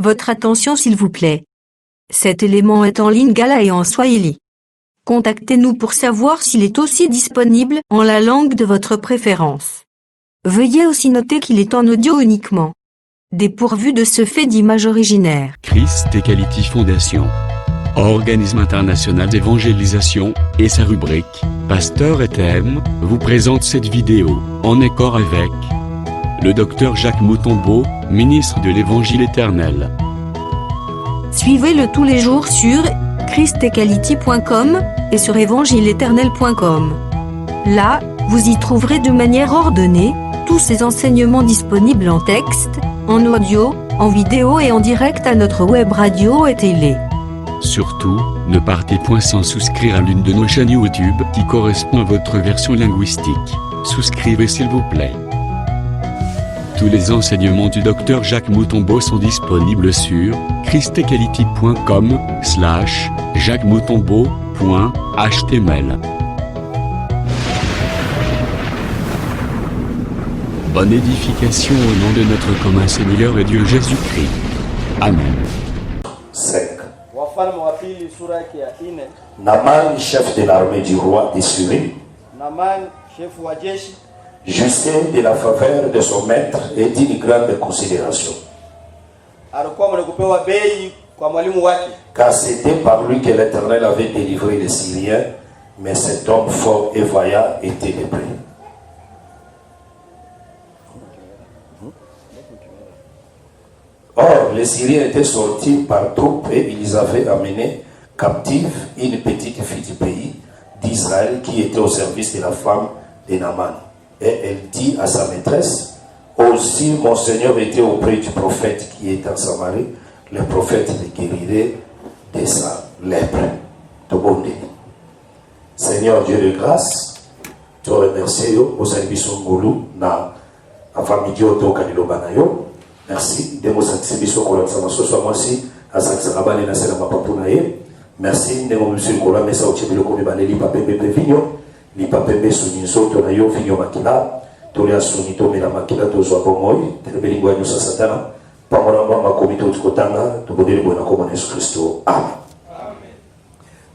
Votre attention s'il vous plaît. Cet élément est en lingala et en swahili. Contactez-nous pour savoir s'il est aussi disponible en la langue de votre préférence. Veuillez aussi noter qu'il est en audio uniquement. Dépourvu de ce fait d'image originaire. Christ Equality Foundation, organisme international d'évangélisation, et sa rubrique « Pasteur et thème » vous présente cette vidéo, en accord avec le Dr Jacques Moutombo, ministre de l'Évangile éternel. Suivez-le tous les jours sur christequality.com et sur évangile-éternel.com. Là, vous y trouverez de manière ordonnée tous ces enseignements disponibles en texte, en audio, en vidéo et en direct à notre web radio et télé. Surtout, ne partez point sans souscrire à l'une de nos chaînes YouTube qui correspond à votre version linguistique. Souscrivez s'il vous plaît. Tous les enseignements du Dr Jacques Moutombo sont disponibles sur christequality.com/jacquesmoutombo.html. Bonne édification au nom de notre commun Seigneur et Dieu Jésus-Christ. Amen. 5. Wafalme wa pili sura yake ya 4. Naaman, chef de l'armée du roi de Syrie, Naaman shefu wa jeshi jouissait de la faveur de son maître et d'une grande considération. alikuwa mwenye kupewa bei kwa mwalimu wake, Car c'était par lui que l'Éternel avait délivré les Syriens, mais cet homme fort et vaillant était lépreux. Or, les Syriens étaient sortis par troupes et ils avaient amené captive une petite fille du pays d'Israël qui était au service de la femme de Naaman. Et elle dit à sa maîtresse, aussi mon Seigneur était auprès du prophète qui est en Samarie, le prophète le guérirait de sa lèpre. Seigneur Dieu de grâce, te remercie au service ngulu na afamidio to kaniloba na yo. Merci de nous accepter sur le sama soso mwasi asakisa kabale na sena mapapu na ye. Merci de monsieur kola mesa uchibilo ko bibaleli papembe vinyo li papembe suninso to na yo vinyo makila to ya sunito mela makila to zo bomoi telebeli ngwa nyo satana pamona mama komito tukotanga to bodeli bona ko Yesu Kristo. Amen.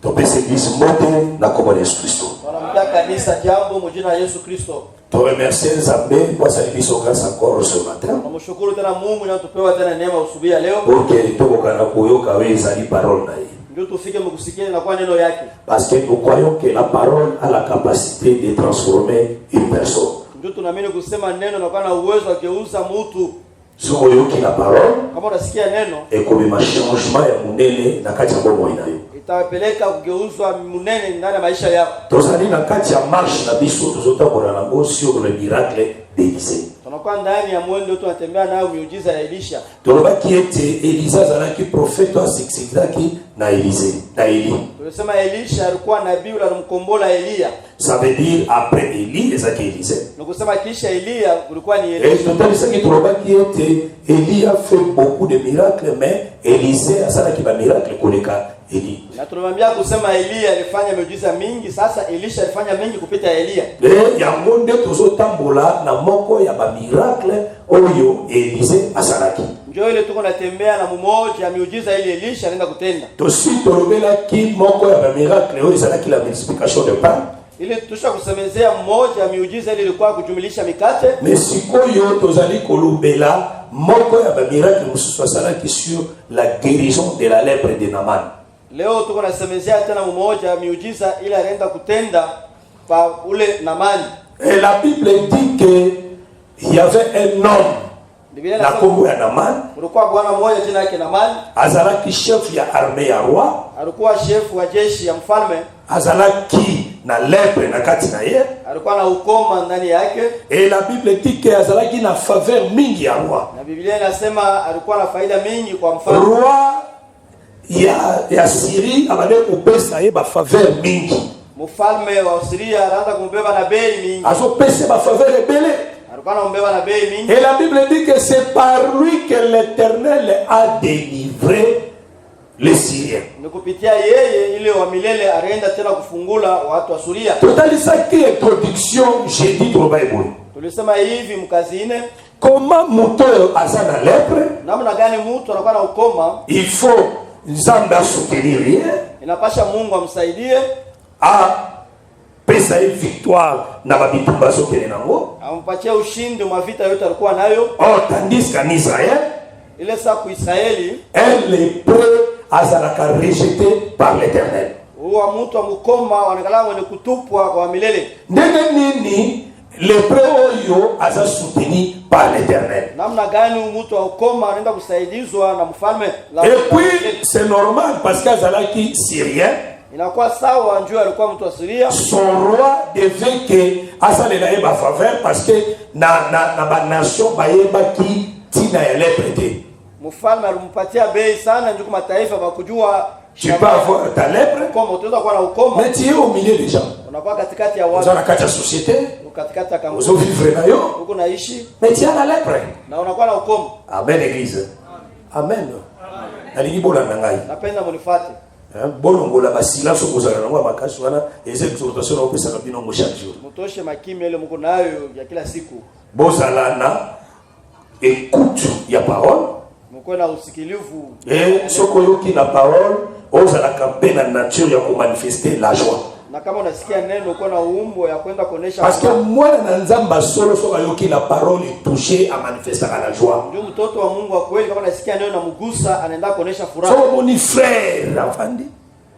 To pese bis mote na ko Yesu Kristo. wanamtaka kanisa jambo mjina Yesu Kristo. Te remercier Nzambe kwa service grâce encore ce matin. Namshukuru tena Mungu na tupewa tena neema usubia leo. Porque tokokana koyoka weza li parole na ye. Ndio tufike mkusikia na kwa neno yake. Parce que nous croyons que la parole a la capacité de transformer une personne. Ndio tunaamini kusema neno na kwa na uwezo wa kugeuza mtu. Si oyoki la parole, Kama unasikia neno, ekobima changement ya munene na kati ya bomo inayo. itawapeleka kugeuzwa munene ndani ya maisha yako. Tozali na kati ya marche na biso tozotambola nango sur le miracle d'Élisée. Tunakuwa ndani ya mwendo tunatembea nayo miujiza ya Elisha. Tolobaki ete Elisa azalaki prophète asikisaki na Élisée, na Élie. Tulisema Elisha alikuwa nabii alimkombola Elia. Ça veut dire après Élie ezaki Élisée. Nikusema kisha Elia kulikuwa ni Et Elisha. totalisaki tolobaki ete Élie a fait beaucoup de miracles, mais Élisée asalaki ba miracle koleka Élie. Na tunamwambia kusema Elia alifanya miujiza mingi, sasa Elisha alifanya mingi kupita Elia. Et yango nde tozotambola na moko ya ba miracle oyo Élisée asalaki. Njoo ile tuko natembea na mmoja ya miujiza ile Elisha anaenda kutenda. Tosi tolobelaki moko ya ba miracle oyo ezalaki la multiplication de pain. Ile tusha kusemezea mmoja ya miujiza ile ilikuwa kujumlisha mikate. Mais sikoyo tozali kolobela moko ya ba miracle mususu asalaki sur la guérison de la lèpre de Naaman. Leo tuko nasemezea tena mmoja ya miujiza ile anaenda kutenda kwa ule Naamani. Et la Bible dit que il y avait un homme na kombo ya Naaman. Kulikuwa bwana mmoja jina yake Naamani. Azalaki chef ya armée ya roi. Alikuwa chef wa jeshi ya mfalme. Azalaki na lèpre na kati na ye. Alikuwa na ukoma ndani yake. Et la Bible dit que azalaki na faveur mingi ya roi. Na Biblia inasema alikuwa na faida mingi kwa mfalme. Roi ya Syrie abale kopesa ye ba faveur mingi. Mfalme wa Syria anaanza kumbeba na bei mingi. Azo pesa ba faveur ebele. Alikuwa anaombeba na bei mingi. Et la Bible dit que c'est par lui que l'Éternel a délivré les Syriens. Ni kupitia yeye ile wa milele alienda tena kufungula watu wa Syria. Totalisaki introduction jeudi pour Bible. Tulisema hivi mkazi ine. comment moteur azana lèpre, namna gani mtu anakuwa na ukoma, il faut nzamba soutenir, inapasha Mungu amsaidie a pesa une victoire na babitumba sokele nango, ampatie ushindi mwa vita yote alikuwa nayo. Tandis qu'en Israël, ile saa ku Israeli, un lépreux azalaka rejeté par l'Éternel. huwa mtu amukoma wanakala mwenye kutupwa kwa milele. Ndenge nini lépreux oyo aza soutenu par l'Éternel. Namna gani mtu wa ukoma anaenda kusaidizwa na mfalme? Et puis c'est normal parce qu'azalaki syrien. Inakuwa sawa, njoo alikuwa mtu wa Syria. Son roi devait que asalela eba faveur parce que na ba nation baeba ki tina ya lèpre. Mfalme alimpatia bei sana njoo mataifa bakujua tu peux avoir ta lèpre, kama utaweza kuwa na ukoma, mais tu es au milieu des gens. Unakuwa katikati ya watu. Dans la société, Katikati ya kampuni. vous vivre na yo. Huko naishi. Mais tu as la lèpre. Na unakuwa na ukoma. Amen église. Amen. Alingi bola nangai. Napenda munifuate. Bolongola basila so kozala nango makasi wana eza exhortation na opesa kabino ngo chaque jour. Mutoshe makimya ile mko nayo ya kila siku. Bozala na écoute ya parole. Mko na usikilivu. Soko yoki na parole, ozala kampe na nature ya ko manifester la joie. Na kama unasikia neno uko na umbo ya kwenda kuonesha, parce que mwana na nzamba solo so ayoki la parole toucher à manifester la joie. Ndio mtoto wa Mungu wa kweli, kama unasikia neno na mgusa anaenda kuonesha furaha. So mon frère afandi,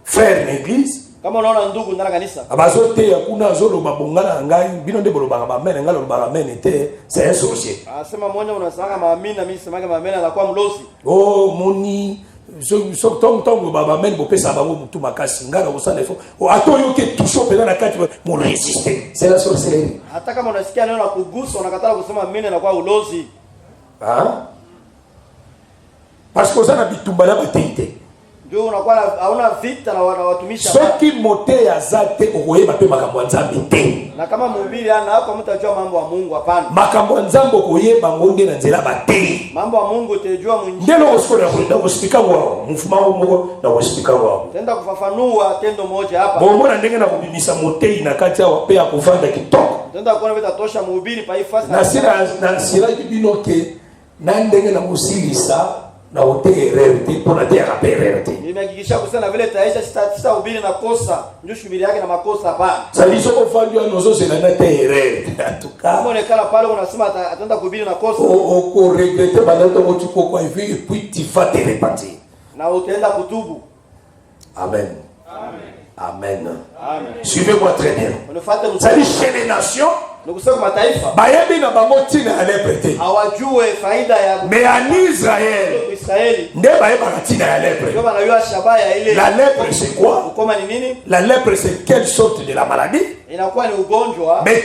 frère l'église, kama unaona ndugu ndani kanisa abazote yakuna zolo mabongana ngai bino nde bolobaka bamene ngalo lobaka mene te, c'est un sorcier. Asema mmoja unasema maamini na mimi semaga maamini anakuwa mlozi. Oh moni so tongo baba men bo pesa bango mutu makasi ngala usana fo atoyo ke toucho pena na kati mo résister, c'est la sorcellerie. Hata kama unasikia neno la kugusa unakataa kusema mimi anakuwa ulozi. Parce que usana bitumba na batite. Ndio unakuwa hauna vita na watumishi. Soki mote ya zate okoyeba pe makambo nzambe te. Na kama mhubiri ana hapo mtajua mambo ya Mungu, hapana. Makambo nzambe okoyeba ngonde na nzela bate. Mambo ya Mungu utajua mwingi. Ndelo usikore kwenda kuspika wao. Mfuma wao na kuspika wao. Tenda kufafanua tendo moja hapa. Bomona ndenge na kubimisa mote ina kati ya wapea kuvanda kitoko. Tenda kuona vita tosha mhubiri pa ifasi. Na sira kibinoke na ndenge na musilisa na hote erreur pona te ya erreur te. Nimehakikisha kusema vile taisha sita hubiri na kosa, ndio shubiri yake na makosa hapana. Saliso ko fandio nozo zela na te erreur. Atuka. Kama onekana pale unasema ataenda kuhubiri na kosa. Ko regretter banato motu ko kwa hivi et puis tu vas te repentir. Na utaenda kutubu. Amen. Amen. Amen. Suivez-moi très bien. Ça dit chez les nations, bayebi na bango tina ya lèpre te. Hawajue faida ya. Mais en Israël, nde bayeba tina ya lèpre. La lèpre c'est quoi? La lèpre c'est quelle sorte de la maladie? Mais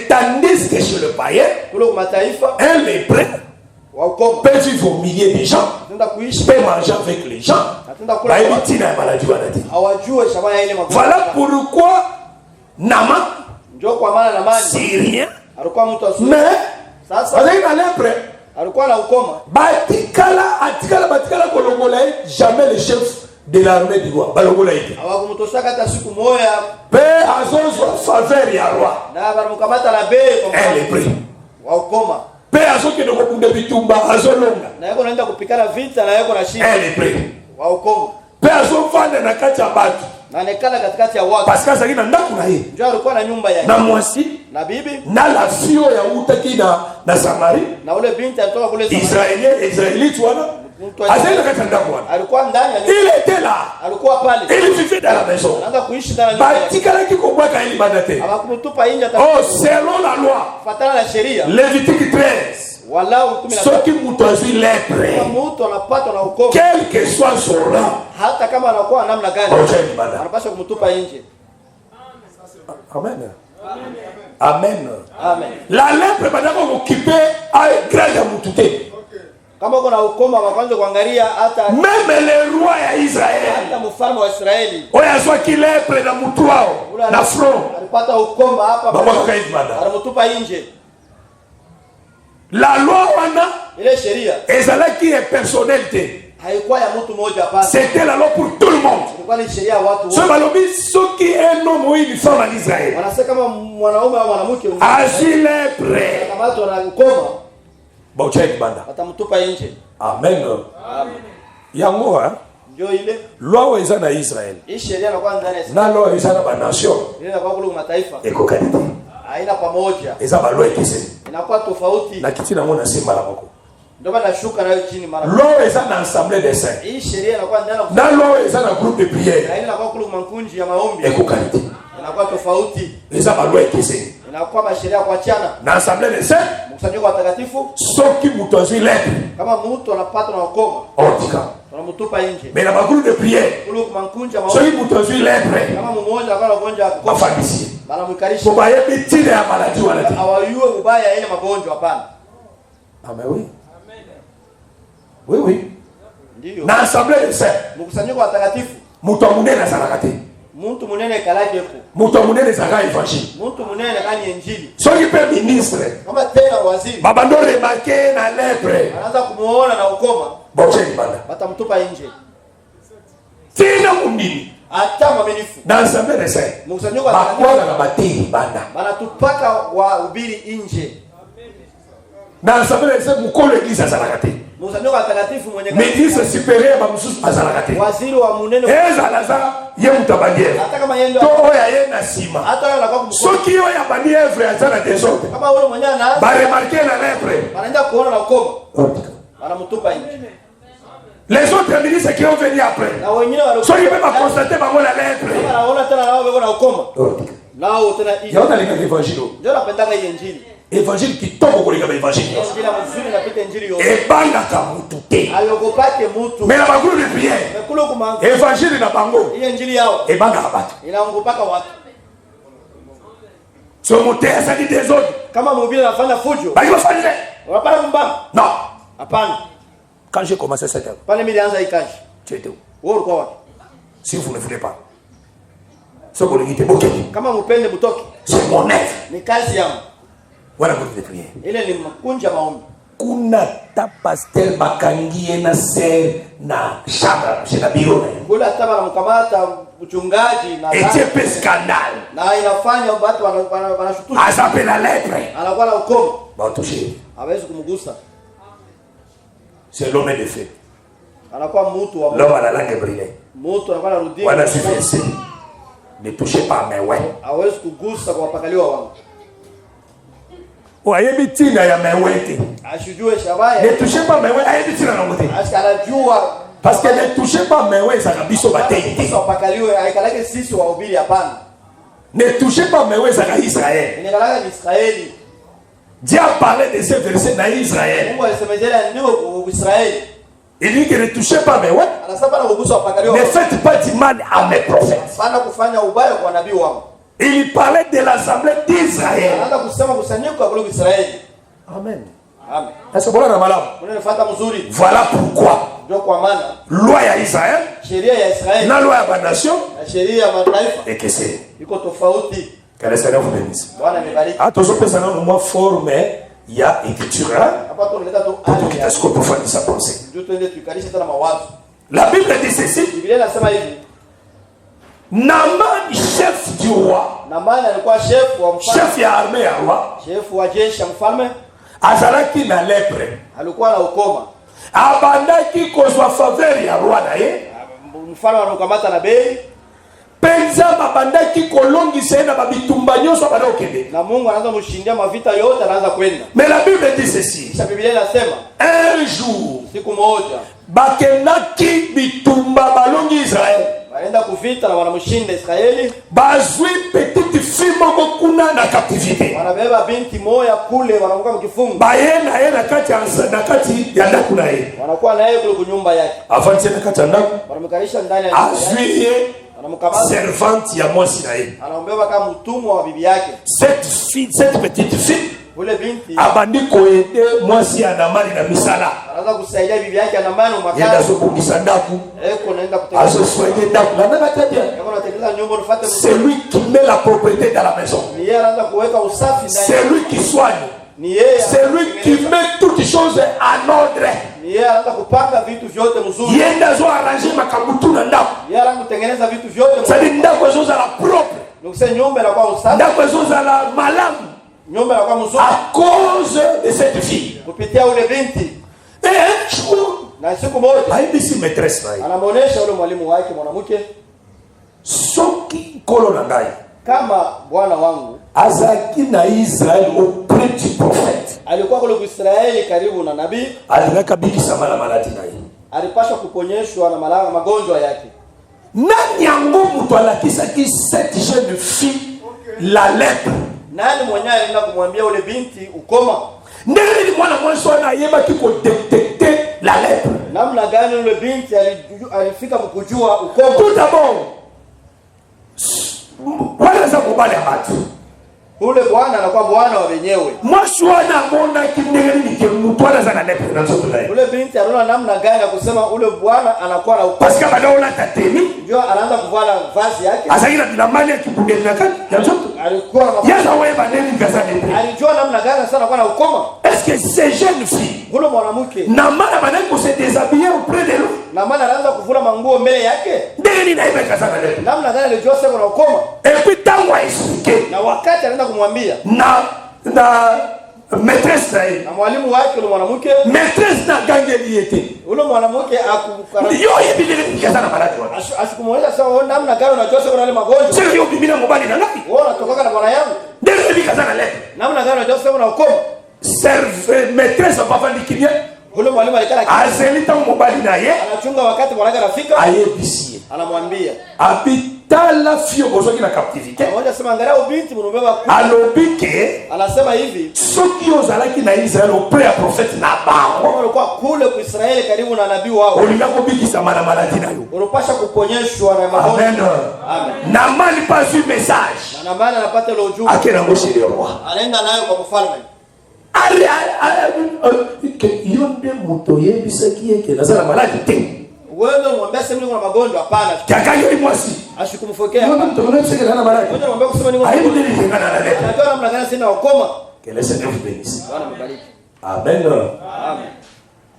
tandis que chez le païen, un lépreux peut vivre au milieu des gens, peut manger avec les gens. Bayebi tina ya maladie wana te. Voilà pourquoi Nama Syrien, mais avec la lèpre, Batikala kolongola jamais le chef de l'armée du roi. Balongola ite. Pe azozo faveur ya roi. Elle est pris. Pe azo ke doko kunde bitumba azolonga. Elle est pris. Pe azo fanda na kati ya batu. Parce que ça na ndako na ye. Ndio alikuwa na nyumba yake. Na mwasi, na bibi, na la fille ya utaki na Samarie. Na ule binti alitoka kule Samarie. Israélite wana. Azenda kati ndako wana. Alikuwa ndani ya nyumba. Il était là. Alikuwa pale. Il vivait dans la maison. Anaanza kuishi ndani ya nyumba. Batikala kikobwa ka ili badate. Hawakumtupa nje hata. Oh, selon la loi. Fatana na sheria. Lévitique 13. Walau 17. Soki mtu azui lèpre. Mtu anapata na ukoma. Quel que soit son rang. Hata kama anakuwa namna gani. Anapaswa kumtupa nje. Amen. Amen. Amen. La lèpre badako occuper a grande mutute. Kama kuna ukoma wakaanza kuangalia hata même le roi ya Israël. Hata mfalme wa Israeli. Oya swa ki lèpre na mutu wao na front. Alipata ukoma hapa. Baba kaidi bada. Anamtupa nje. La loi wana ile sheria ezalaki est personnalité. Haikuwa ya mtu mmoja hapana. C'était la loi pour tout le monde. Ilikuwa ni sheria watu wote. Ce balobi soki un homme ou une femme en Israël. Wanasema kama mwanaume au mwanamke azui lèpre. Kama watu wana ukoma. bauchai banda. Watamtupa nje. Amen. Amen. Yango Ndio ile loi eza na Israel. Hii sheria inakuwa ndani ya Na loi eza na ba nation. ile inakuwa kule mataifa. Eko kanite. Haina pamoja. Eza ba loi kese. Inakuwa tofauti. Na kitina mona simba la moko. Ndio maana nashuka nayo chini mara. Loi eza na assemblée des saints. Hii sheria inakuwa ndani Na loi eza na groupe de prière. na ile inakuwa kule makunji ya maombi. Eko kanite. Inakuwa tofauti. Eza ba loi kese. Inakuwa masheria kuachana. Na assemblée des saints. Mkusanyiko wa watakatifu. Soki mutu azwi lettre. Kama mtu anapata na ukoma. Otika. Tunamtupa nje. Mais na ba groupe de prière. Kule makunji ya maombi. Soki mutu azwi lettre. Kama mmoja akawa anagonja akoma. Mafandisi. Bana mkarisha. Kwa yebi tine ya maladie wala ti. Hawajue ubaya ile magonjwa hapana. Amen oui. Oui oui. Ndio. Na assemblée des saints. Mkusanyiko wa watakatifu. Mutu munene azalaka te. Mtu munene kalake huko. Mutu munene azalaka évangile. Mtu munene kani injili. Soki pe ministre. Kama tena waziri. Babando remarquer na lettre. Anaanza kumuona na ukoma. Boche banda. Watamtupa nje. Tina mumini. Hata mwaminifu. Na assemblée des saints. Mkusanyiko wa watakatifu. Bakwaza na batiri banda. Wanatupaka wahubiri nje. Na assemblée des saints mukolo église azalaka te. Mkusanyiko wa watakatifu mwenye Ministre supérieur ba mususu azalaka te. waziri wa munene. Eza laza ye mutabandiere. Hata kama yeye ndio To oya ye na sima. hata yeye anakuwa kumkosa. Soki oya bani evre azana desordre. Kama yule mwenyewe anaanza. Ba remarquer na lettre. Wanaenda kuona na ukoma. Wanamtupa nje. Les autres ministres qui ont venu après. Na wengine wale. Soki pe ba constater ba la lettre. Wanaona tena nao wako na ukoma. Nao tena nje. Yona linga évangile. Ndio napendanga hii injili. Évangile kitoko koleka ba évangile. Injili mzuri napita injili yote. Ebanga ka mutu te. Alogopake mtu. Mais na ba groupe de prière. Mekule kumanga. Évangile na bango. Ile injili yao. Ebanga abatu. Inaongopaka watu. So moté ça dit des autres. Kama mhubiri anafanya fujo. Ba yo fanyile. Unapata kumbanga? Non. Hapana. Quand j'ai commencé cette œuvre, Pale mimi nilianza hii kazi. tu étais où? Wewe ulikuwa wapi? Si vous ne voulez pas. Ce que vous dites, ok. Kama mpende mtoke. C'est mon œuvre. Ni kazi yangu. Voilà groupe de prière. Ile ni makunja maombi. Kuna ta pasteur bakangie na ser na chambre chez la bureau. Kule hata wanamkamata mchungaji na Et c'est un scandale. na inafanya watu wanashutumu. À s'appeler la lettre. Anakuwa na ukoma. Bon toucher. Hawezi kumgusa. C'est l'homme de feu. Anakuwa mtu wa L'homme à la langue brûlée. mtu anakuwa anarudia. Voilà je fais ici. Ne touchez pas mes ouais. Hawezi kugusa kwa wapakaliwa wangu. Oyebi tina ya mes ouais. Ashujue shabaya. Ne touchez pas mes ouais. Ayebi tina na ngote. Anajua Parce que ne touchez pas mes ouais ça kabiso bateite. Sasa wapakaliwe haikalake sisi wahubiri hapana. Ne touchez pas mes ouais ça ka Israël. Inakalaka ni Israeli. Dieu a parlé de ce verset dans Israël. Mungu alisemezea ndio kwa Israeli. Il dit que ne touchez pas mes ouais. Anasema na kugusa wapakaliwa. Ne faites pas du mal à mes prophètes. Sana kufanya ubaya kwa nabii wangu. Il parlait de l'assemblée d'Israël. Anaanza kusema kusanyiko kwa Israeli. Amen. Amen. Est-ce que na malamu? Unafuata mzuri. Voilà pourquoi Ndio kwa maana loi ya Israël sheria ya Israeli na loi ya nation na sheria ya mataifa et que c'est iko tofauti. que le Seigneur vous bénisse. Bwana nibariki. Attention pesa na moi forme il y a écriture hein Hapa tunaleta tu pour que tu sois profond sa pensée. ndio tuende tuikalishe tena mawazo. La Bible dit ceci, Biblia inasema hivi. Naaman chef du roi, Na maana alikuwa chef wa mfalme, chef ya armée ya roi, chef wa jeshi ya mfalme, azalaki na lepre. alikuwa na ukoma. Abandaki kozwa faveur ya roi na ye. Mfalme anakamata na bei Penza babandaki kolongisa na babitumba nyonso bana okende. na Mungu anaanza mshindia mavita yote anaanza kwenda. Mais la Bible dit ceci. Kisha Biblia inasema Un jour, siku moja bakendaki bitumba balongi Israël. wanaenda kuvita na wanamshinda Israeli, Bazwi petite fille moko kuna na captivité. wanabeba binti moja kule wanamuka mkifungo. Baye na ye na kati ya ndaku na ye. Wanakuwa naye kule kunyumba yake. Avant na kati ya ndaku, Wanamkarisha ndani ya nyumba yake. azwi ye Wanamkamata. servante ya mwasi na ye. Anaombewa kama mtumwa wa bibi yake. Cette petite fille Ule binti abandi koyede mwasi ya namali na misala. anaanza kusaidia bibi yake ana mano Yenda makazi. zobongisa ndaku, Eko naenda kutengeneza. azosoigner ndaku. Na nana tete. Eko natengeneza nyumba ufuate C'est lui qui met la propriété dans la maison. ni yeye anaanza kuweka usafi ndani. C'est lui qui soigne. Ni yeye. C'est lui qui met toutes choses en ordre. Ni yeye anaanza kupanga vitu vyote mzuri. Yenda zo arranger makambutu na ndaku. Yeye anaanza kutengeneza vitu vyote C'est-à-dire ndaku zo za la propre. Donc c'est nyumba inakuwa usafi. Ndaku zo za la malamu. nyumba inakuwa mzuri à cause de cette fille. kupitia ule binti. Et un jour, Na siku moja Aïbisi maîtresse naïe. anamuonesha ule mwalimu wake mwanamke, Soki kolo na ngai. kama bwana wangu Azaki na Israël auprès du prophète. alikuwa kule Israeli karibu na nabii, Alingaka bikisa mala maladi naïe. alipaswa kuponyeshwa na magonjwa yake. Nani yango mutu alakisaki cette jeune fille la lèpre? Nani mwenyewe alienda kumwambia ule binti ukoma? Ndenge ni mwana mwanso na yeba kiko détecter la lèpre. Namna gani ule binti alifika kukujua ukoma? Tout d'abord, wala za kubali abatu. Ule bwana anakuwa bwana wa wenyewe. Mwashwana mona kindenge ni ke mutwana za na lèpre na soto naye. Ule binti anaona namna gani ya kusema ule bwana anakuwa na ukoma. Parce que badaola tatemi. Ndio anaanza kuvala vazi yake. Azakira binamani ya kipundeni na kati ya soto. Alikuwa na Yaza weba neni kazani. alijua namna gani sana anakuwa na ukoma. Est-ce que ces jeunes filles Ule mwanamke na mala banako se déshabiller auprès de lui? na maana anaanza kuvula manguo mbele yake. Ndenge ni naiba kazana lèpre. Namna gani alijua sasa kuna ukoma? Et puis tango a expliqué Na wakati anaenda kumwambia na maîtresse naye. na mwalimu wake ule mwanamke, Maîtresse na gangeli était. ule mwanamke akukara Yo yebile kazana maladi wana. asikumwonyesha sasa wewe namna gani unajua sasa kuna ile magonjwa. Sio yo bibina mobali na ngai. Wewe unatoka na bwana yangu. Ndenge ni kazana lèpre. Namna gani unajua sasa kuna ukoma? Serve maîtresse papa ndikinia. Ule mwalimu alikala Azelita mobali na ye. anachunga wakati mwanake anafika, Ayebisi. anamwambia Habitala fio bozoki na captivité. mmoja sema angalia ubinti mnumbeba, Alobike anasema hivi soki ozalaki na Israël auprès ya prophète na bango. walikuwa kule ku Israeli karibu na nabii wao, Olinga kobikisa mana maladi na yo. unapasha kuponyeshwa na magonjwa. Amen. Amen. Namani pas eu message. Na maana anapata ile ujumbe, Akena ngoshi le roi. anaenda nayo kwa mfalme. Yonde muto yebisaki yeke nazala maladi te. Wewe mwambie sema kuna magonjwa, hapana. Kakayo ni mwasi. Asikumfokea. Yonde muto yebisaki na maladi. Wewe mwambie kusema ni Ayi magonjwa. ndeni ngana na leta. Anajua namna gani sina ukoma. Que le Seigneur vous bénisse. Bwana mbariki. Amen. Amen.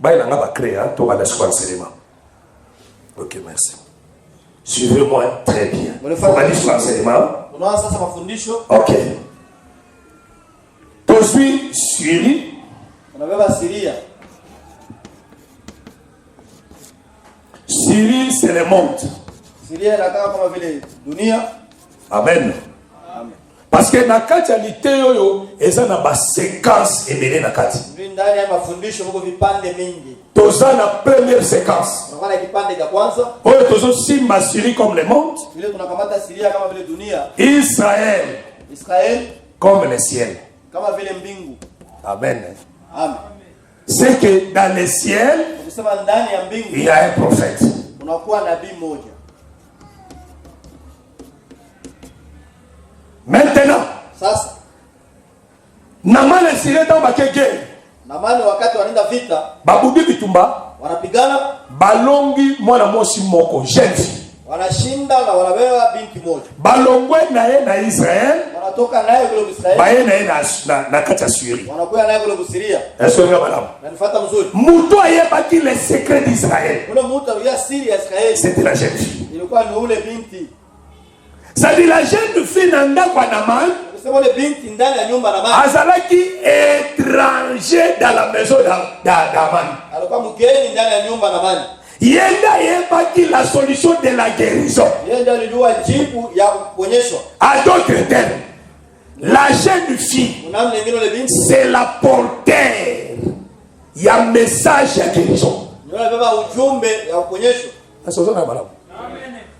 Baï nanga ba créer to ba l'espoir enseignement. OK, merci. Suivez-moi très bien. On va dire enseignement. Unaanza sasa mafundisho. OK. Tozui Syrie. Unabeba Siria. Syrie c'est le monde. Siria inakaa kama vile dunia. Amen. Amen. Parce que na kati ya lite oyo eza na ba séquence ebele na kati. Ndani ya mafundisho mko vipande mingi. Toza na première séquence. Unakuwa na kipande cha kwanza. Oyo tozo simba Syrie comme le monde. Vile tunakamata Siria kama vile dunia. Israël Israel comme le ciel. kama vile mbingu. Amen. Amen. C'est que dans le ciel, Ukisema ndani ya mbingu il y a un prophète. unakuwa nabii mmoja. Maintenant, Sasa namana Syrie dans bakeke. na maana wakati wanaenda vita Babubi bitumba, wanapigana, balongi mwana mosi moko, jeune fille. wanashinda na wanabeba binti moja. Balongwe na ye na Israël, Wanatoka naye kule Israeli, baye na ye na kati ya Syrie. wanakuwa naye kule Siria. Est-ce que vous avez Na nifuata mzuri. Muto ayebaki le secret d'Israël. Ule mtu ya Siria ya Israeli C'était la jeune fille. ilikuwa ni ule binti. Ça dit la jeune fille nanda kwa naman, Ukisema ule binti ndani ya nyumba na mama azalaki étranger dans la maison d'Aman. alikuwa mgeni ndani ya nyumba na mama. Yenda yebaki la solution de la guérison. Yeye ndiye alijua jibu ya kuponyeshwa. À d'autres termes, la jeune fille, Unaona nyingine ule binti c'est la porteur. Il y a un message à guérison. ndio anabeba ujumbe ya kuponyeshwa.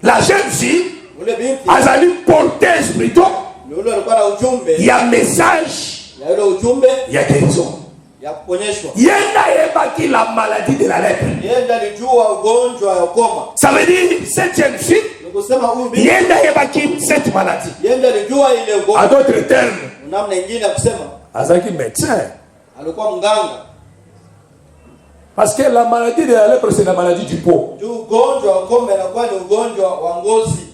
La jeune fille, Ule binti azali porteuse plutôt. ndio alikuwa na ujumbe Il y a un message, ya ile ujumbe il y a guérison. ya kuponyeshwa. Yenda yebaki la maladie de la lèpre. Yeye ndiye alijua ugonjwa ya ukoma. Ça veut dire cette jeune fille, Nikusema huyu binti yenda yebaki cette maladie. yeye ndiye alijua ile À ugonjwa. d'autres termes, Namna nyingine ya kusema azaki médecin. alikuwa mganga. Parce que la maladie de la lèpre, c'est la maladie du peau. Juu ugonjwa wa ukoma inakuwa ni ugonjwa wa ngozi.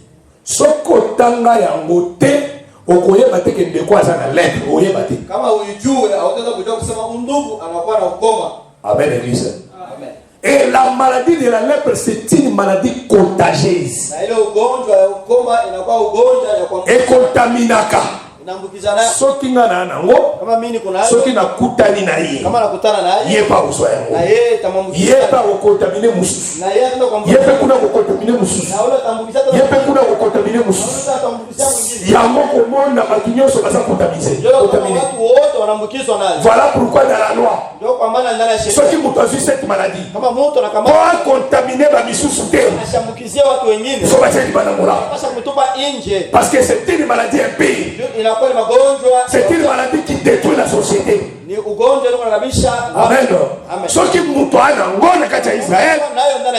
Soko tanga yango te, okoyeba te ke ndeko aza na lèpre, oyeba te. Kama uijue hautaweza kujua kusema ndugu anakuwa na ukoma. Amen, église. Amen. Et la maladie de la lèpre, c'est une maladie contagieuse. Na ile ugonjwa ya ukoma inakuwa ugonjwa ya kwa Et contaminaka. Inaambukizana. Soki nga na nango. Kama mimi niko nayo. Soki nakutani na yeye. Kama nakutana naye. Yeye pa uswa yango. Na yeye tamwambukiza. Yeye pa ukontamine mususu. Na yeye ndo kwambukiza. Yeye kuna ukontamine mususu. Na ule tambukiza. Yeye kuna ukontamine mususu. Na tambukiza mwingine. Yango komona bakinyoso baza kontamize. Kontamine. Watu wote wanaambukizwa nayo. Voilà pourquoi dans la loi. Ndio kwa maana ndani ya sheria. Soki mtu azui cette maladie. Kama mtu anakamata. Kwa contaminer ba misusu te. Anashambukizia watu wengine. Faut bacher bana mola. Sasa kutupa nje. Parce que c'est une maladie impie. Inakuwa ni magonjwa. C'est une maladie qui détruit la société. Ni ugonjwa ndio unalabisha. Amen. Amen. Soki mtu ana ngona kati ya Israël,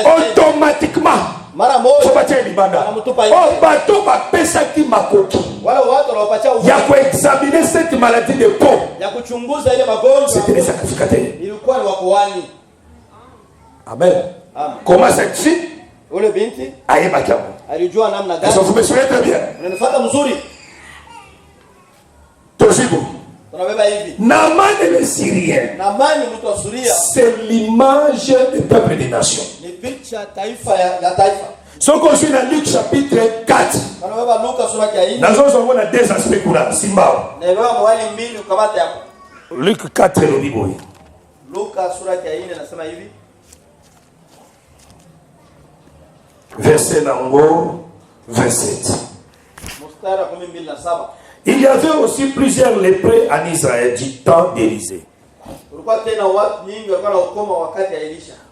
automatiquement mara moja faut bacher libanda. Oh bato ba pesa ki makoki. Wala watu wanawapatia ugonjwa. Ya kuexaminer cette maladie de peau. Ya kuchunguza ile magonjwa. C'était les sacrificateurs. Ilikuwa ni wakoani. Amen. Amen. Comment cette fille? Ule binti ayeba kiapo. Alijua namna gani? Est-ce que vous me suivez très bien? Unanifuata mzuri? Tojibu. Tunabeba hivi. Naman le Syrien. Naman mtu wa Syria. C'est l'image du peuple des nations. Ni picha taifa ya taifa. Ce qu'on suit dans Luc chapitre 4. Tunabeba Luka sura ya 4. Nazo zomona deux aspects kuna simbao. Na beba mwali mbili ukamata hapo. Luc 4 le libo. Luka sura ya 4 nasema hivi. Verset nango 27. Il y avait aussi plusieurs lépreux en Israël du temps d'Élisée.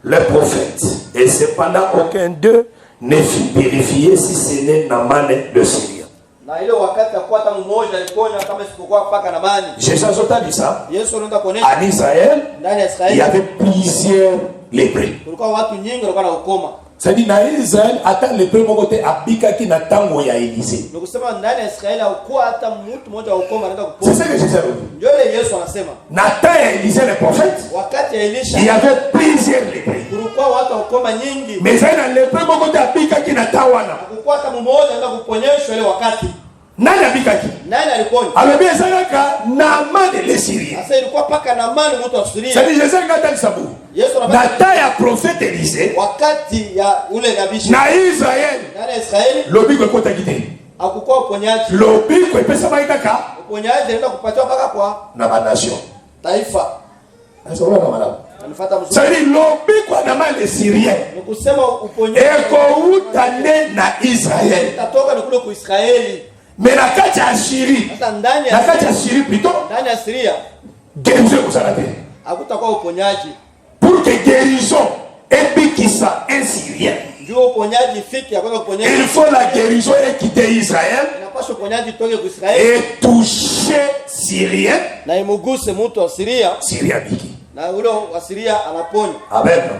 Les prophètes. Et cependant aucun d'eux ne fut purifié si ce n'est Naman le Syrien. Jésus a dit ça. En Israël, il y avait plusieurs lépreux. C'est-à-dire dans Israël, attends le premier côté abika qui n'attend où il y a Élisée. C'est ça que Jésus a dit. Nathan et Élisée les prophètes, il y avait plusieurs lépreux. Mais dans le premier côté abika qui n'attend nani abikaki? Alors bien ça là Naman le Syrien. C'est-à-dire Jésus a dit ça. Nathan ya prophète Élisée. Na Israël. Lobi ko kota kite. Lobi ko pesa ba kaka. Na ba nation. Taifa. C'est lobi ko na le Syrien. Eko utane na Israël. Mais la kati ya Syrie. La kati ya Syrie plutôt. Ndani ya Syria. Guérison kozala te. Hakutakuwa uponyaji. Pour que guérison epikisa un Syrien. Ndio uponyaji ifike yakwa kuponya. Il faut la guérison et quitter Israël. Inapaswa uponyaji toke kwa Israeli. Et toucher Syrien. Na imuguse mtu wa Syria. Syria biki. Na ule wa Syria anaponya. Amen. Amen.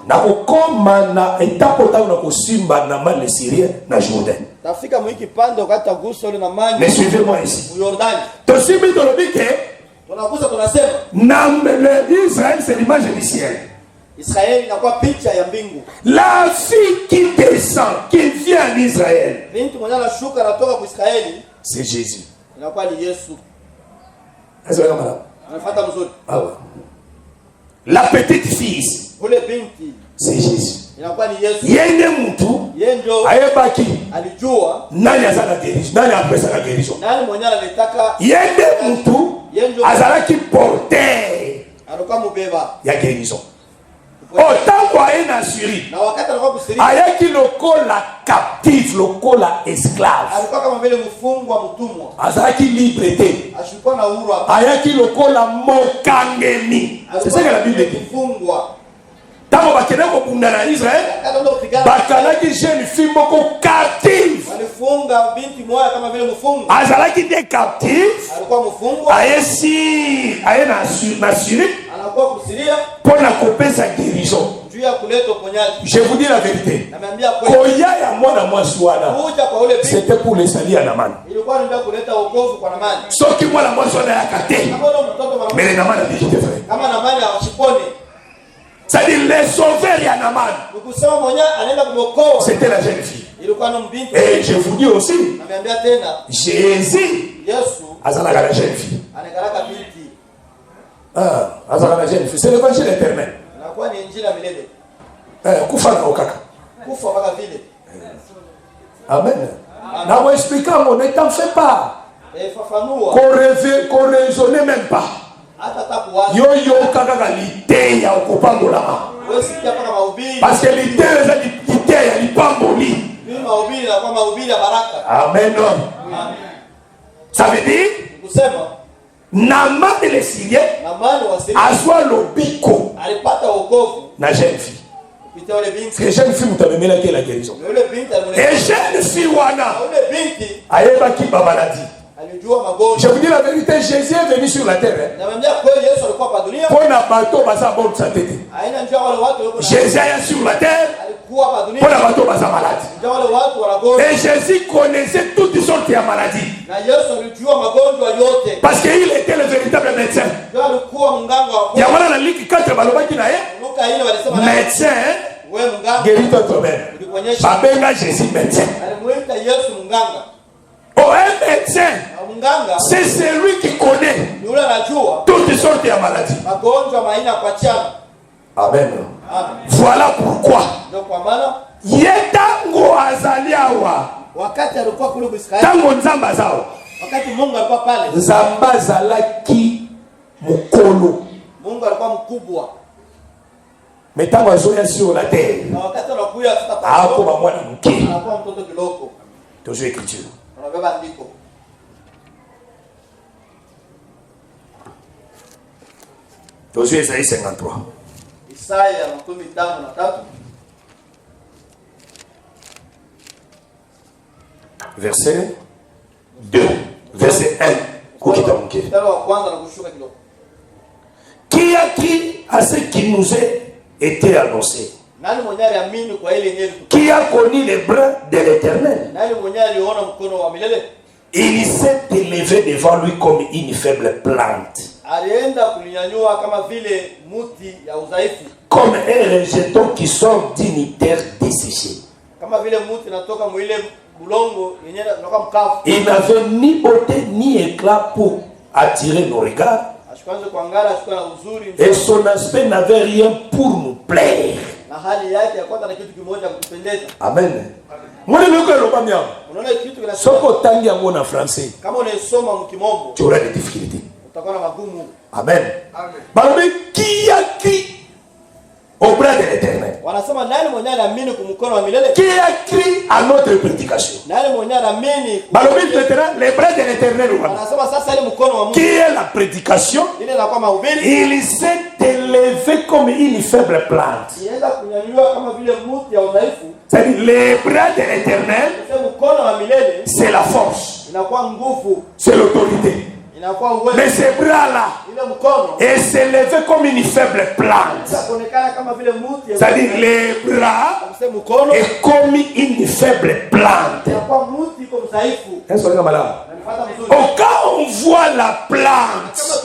Na kokoma na etapo ta na kosimba na mal le Syrien na Jourdain. Tafika mwiki pande wakati agusa ule na mali. Mais suivez-moi ici. Jordan. Tosimi dolobike. Tunagusa tunasema. Nam le Israël c'est l'image du ciel. Israël inakuwa picha ya mbingu. La fille qui descend, qui vient en Israël. Binti mwenye anashuka anatoka kwa Israeli. C'est Jésus. Inakuwa ni Yesu. Est-ce que vous avez Anafuata mzuri. Ah ouais. La petite fille, ule binti c'est Jésus. Inakuwa ni Yesu. Yende mtu yendo ayebaki alijua nani azana guérison, nani apesa la guérison. Nani mwenye anataka yende mtu azalaki porter alikuwa mubeba ya guérison. Otango aena Syrie. Na wakati alikuwa kusiri. Ayaki lokola captif, lokola esclave. Alikuwa kama vile mfungwa mtumwa. Azalaki libre te. Ashikuwa na uhuru hapo. Ayaki lokola mokangemi. C'est ça que la Bible dit. Mfungwa. Tango bakende ko bunda na Israël. Bakalaki jeune fille moko captive. Alifunga binti moja kama vile mfungwa. Azalaki de captif. Alikuwa mfungwa. Ayesi ayena na Syrie. Anakuwa kusiria. Pona kopesa guérison. Je vous dis la vérité. Koya ya mwana mwaswana. C'était pour les salir à Naman. Soki mwana mwaswana ya kate. Mais les Naman a dit j'étais frère. C'est-à-dire les sauveurs ya Naman. C'était la jeune fille. Et je vous dis aussi. Jésus. Azalaka la jeune fille. Ah, azalaka la jeune fille. C'est l'évangile éternel. Kufa na okaka. Kufa baka vile. Amen. Na moi expliquant, on ne t'en fais pas. qu'on raisonne même pas. Yo kaka l'idée ya okopambolama. Parce que l'idée est l'idée ya lipamboli. Amen. Ça veut dire Nama de les Syriens aswa lobiko na jeune fille. Parce que jeune fille vous avez mis la guérison. Et jeune fille wana ayeba ki ba maladie. Je vous dis la vérité, Jésus est venu sur la terre. Pour la bateau, basa bonne santé. Jésus est sur la terre. Pour la bateau, basa malade. Et Jésus connaissait toutes sortes de maladies. Parce qu'il était le véritable médecin. Il y a voilà la ligue 4 baloba qui n'a médecin. Guéris-toi toi-même. Babenga Jésus médecin. Oh, un médecin, c'est celui qui connaît toutes sortes de maladies. Amen. Voilà pourquoi Yetango azaliawa tango nzamba zao nzamba zalaki mukolo mais tango azoya sur la terre ako ba mwana muke toujours écriture. Josué Isaïe 53. Verset 2. Verset 1. Qui a cru à ce qui nous a été annoncé? Qui a connu les bras de l'Éternel? Il s'est élevé devant lui comme une faible plante, comme un rejeton qui sort d'une terre desséchée. Il n'avait ni beauté ni éclat pour attirer nos regards, et son aspect n'avait rien pour nous plaire. Amen. Moi, ce que tu as en français, tu auras des difficultés. Amen. Amen. Qui a qui au bras de l'Éternel? Qui a crié à notre prédication? Les bras de l'Éternel. Qui est la prédication? Il s'est élevé comme une faible plante. C'est-à-dire les bras de l'Éternel, c'est la force, c'est l'autorité. Mais ces bras-là, et s'élever comme une faible plante. C'est-à-dire les bras est comme une faible plante. Quand on voit la plante,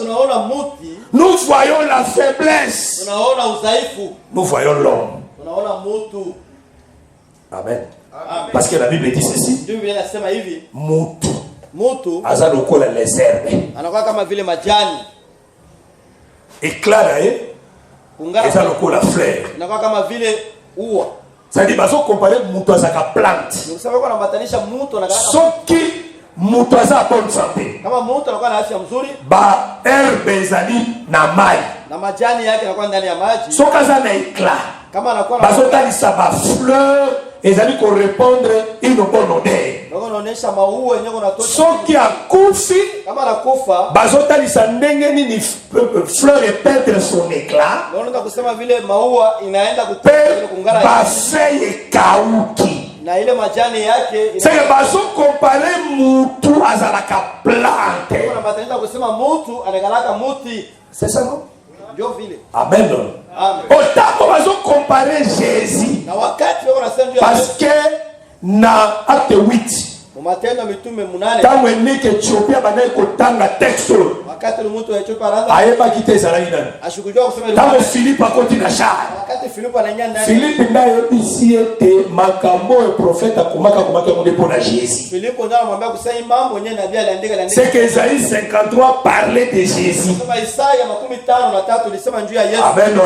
nous voyons la faiblesse. Nous voyons l'homme. Amen. Parce que la Bible dit ceci. Mutu azaloko la les herbes anakuwa kama vile majani éclat et azaloko la fleur anakuwa kama vile ua. Ça dit bazo comparer mutu azaka plante. Nous savons qu'on ambatanisha mutu na soki mutu aza bonne santé. Kama mutu anakuwa na afya mzuri, ba herbe ezali na mai na majani yake anakuwa ndani ya maji. Soka za na éclat. Kama anakuwa bazo talisa ba fleur ezali ko répondre une bonne odeur. Soki akufi kama nakufa bazotalisa ndenge nini fleur et perdre son éclat. Naona kusema vile maua inaenda kungara ba feuille kauki na ile majani yake c'est bazo comparer mutu azalaka plante. Naona batenda kusema mutu anagalaka muti. C'est ça non? Ndio vile. Amen. Amen. Otako bazo comparer Jésus. Na wakati wako nasema parce que na acte 8 Matendo mitume 8 tangu enike Ethiopia banaye kotanga texte wakati mtu wa Ethiopia anaanza ayeba kiteza raina ashukujua kusema tangu Philippe akoti na shara wakati Philippe ananya ndani Philippe ndaye bisiete makambo e profeta kumaka mundepo na Jésus. Philippe ndio anamwambia kusema mambo yenyewe nabii aliandika c'est que Isaïe 53 parlait de Jésus. Kama Isaya 53 lisema juu ya Yesu. Amen.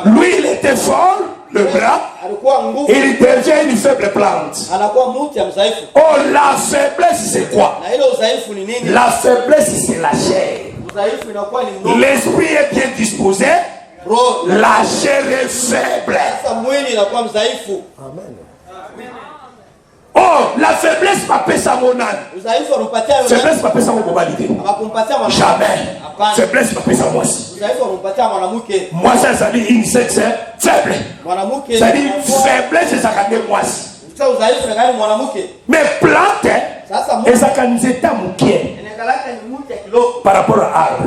Lui il était fort. le bras, alikuwa nguvu, il devient une faible plante. anakuwa mti ya mzaifu. Oh, la faiblesse, c'est quoi? Na ile udhaifu ni nini? La faiblesse, c'est la chair. Udhaifu inakuwa ni mdomo. L'esprit est bien disposé, Roho, la chair est faible. sasa mwili inakuwa mzaifu. Amen. Oh, la faiblesse m'a fait ça mon âne. Udhaifu unampatia yule. Faiblesse m'a fait ça mon globalité. Akakumpatia mwanamke. Jamais. Hapana. Faiblesse m'a fait ça moi aussi. Udhaifu unampatia mwanamke. Moi, ça dit une sexe faible. Mwanamke. Ça dit faiblesse, c'est ça qu'a dit moi aussi. Sasa udhaifu ni mwanamke. Mais plante, Sasa et ça qu'a dit c'est mouké inakalaka ni mti ya kiloko. par rapport à arbre.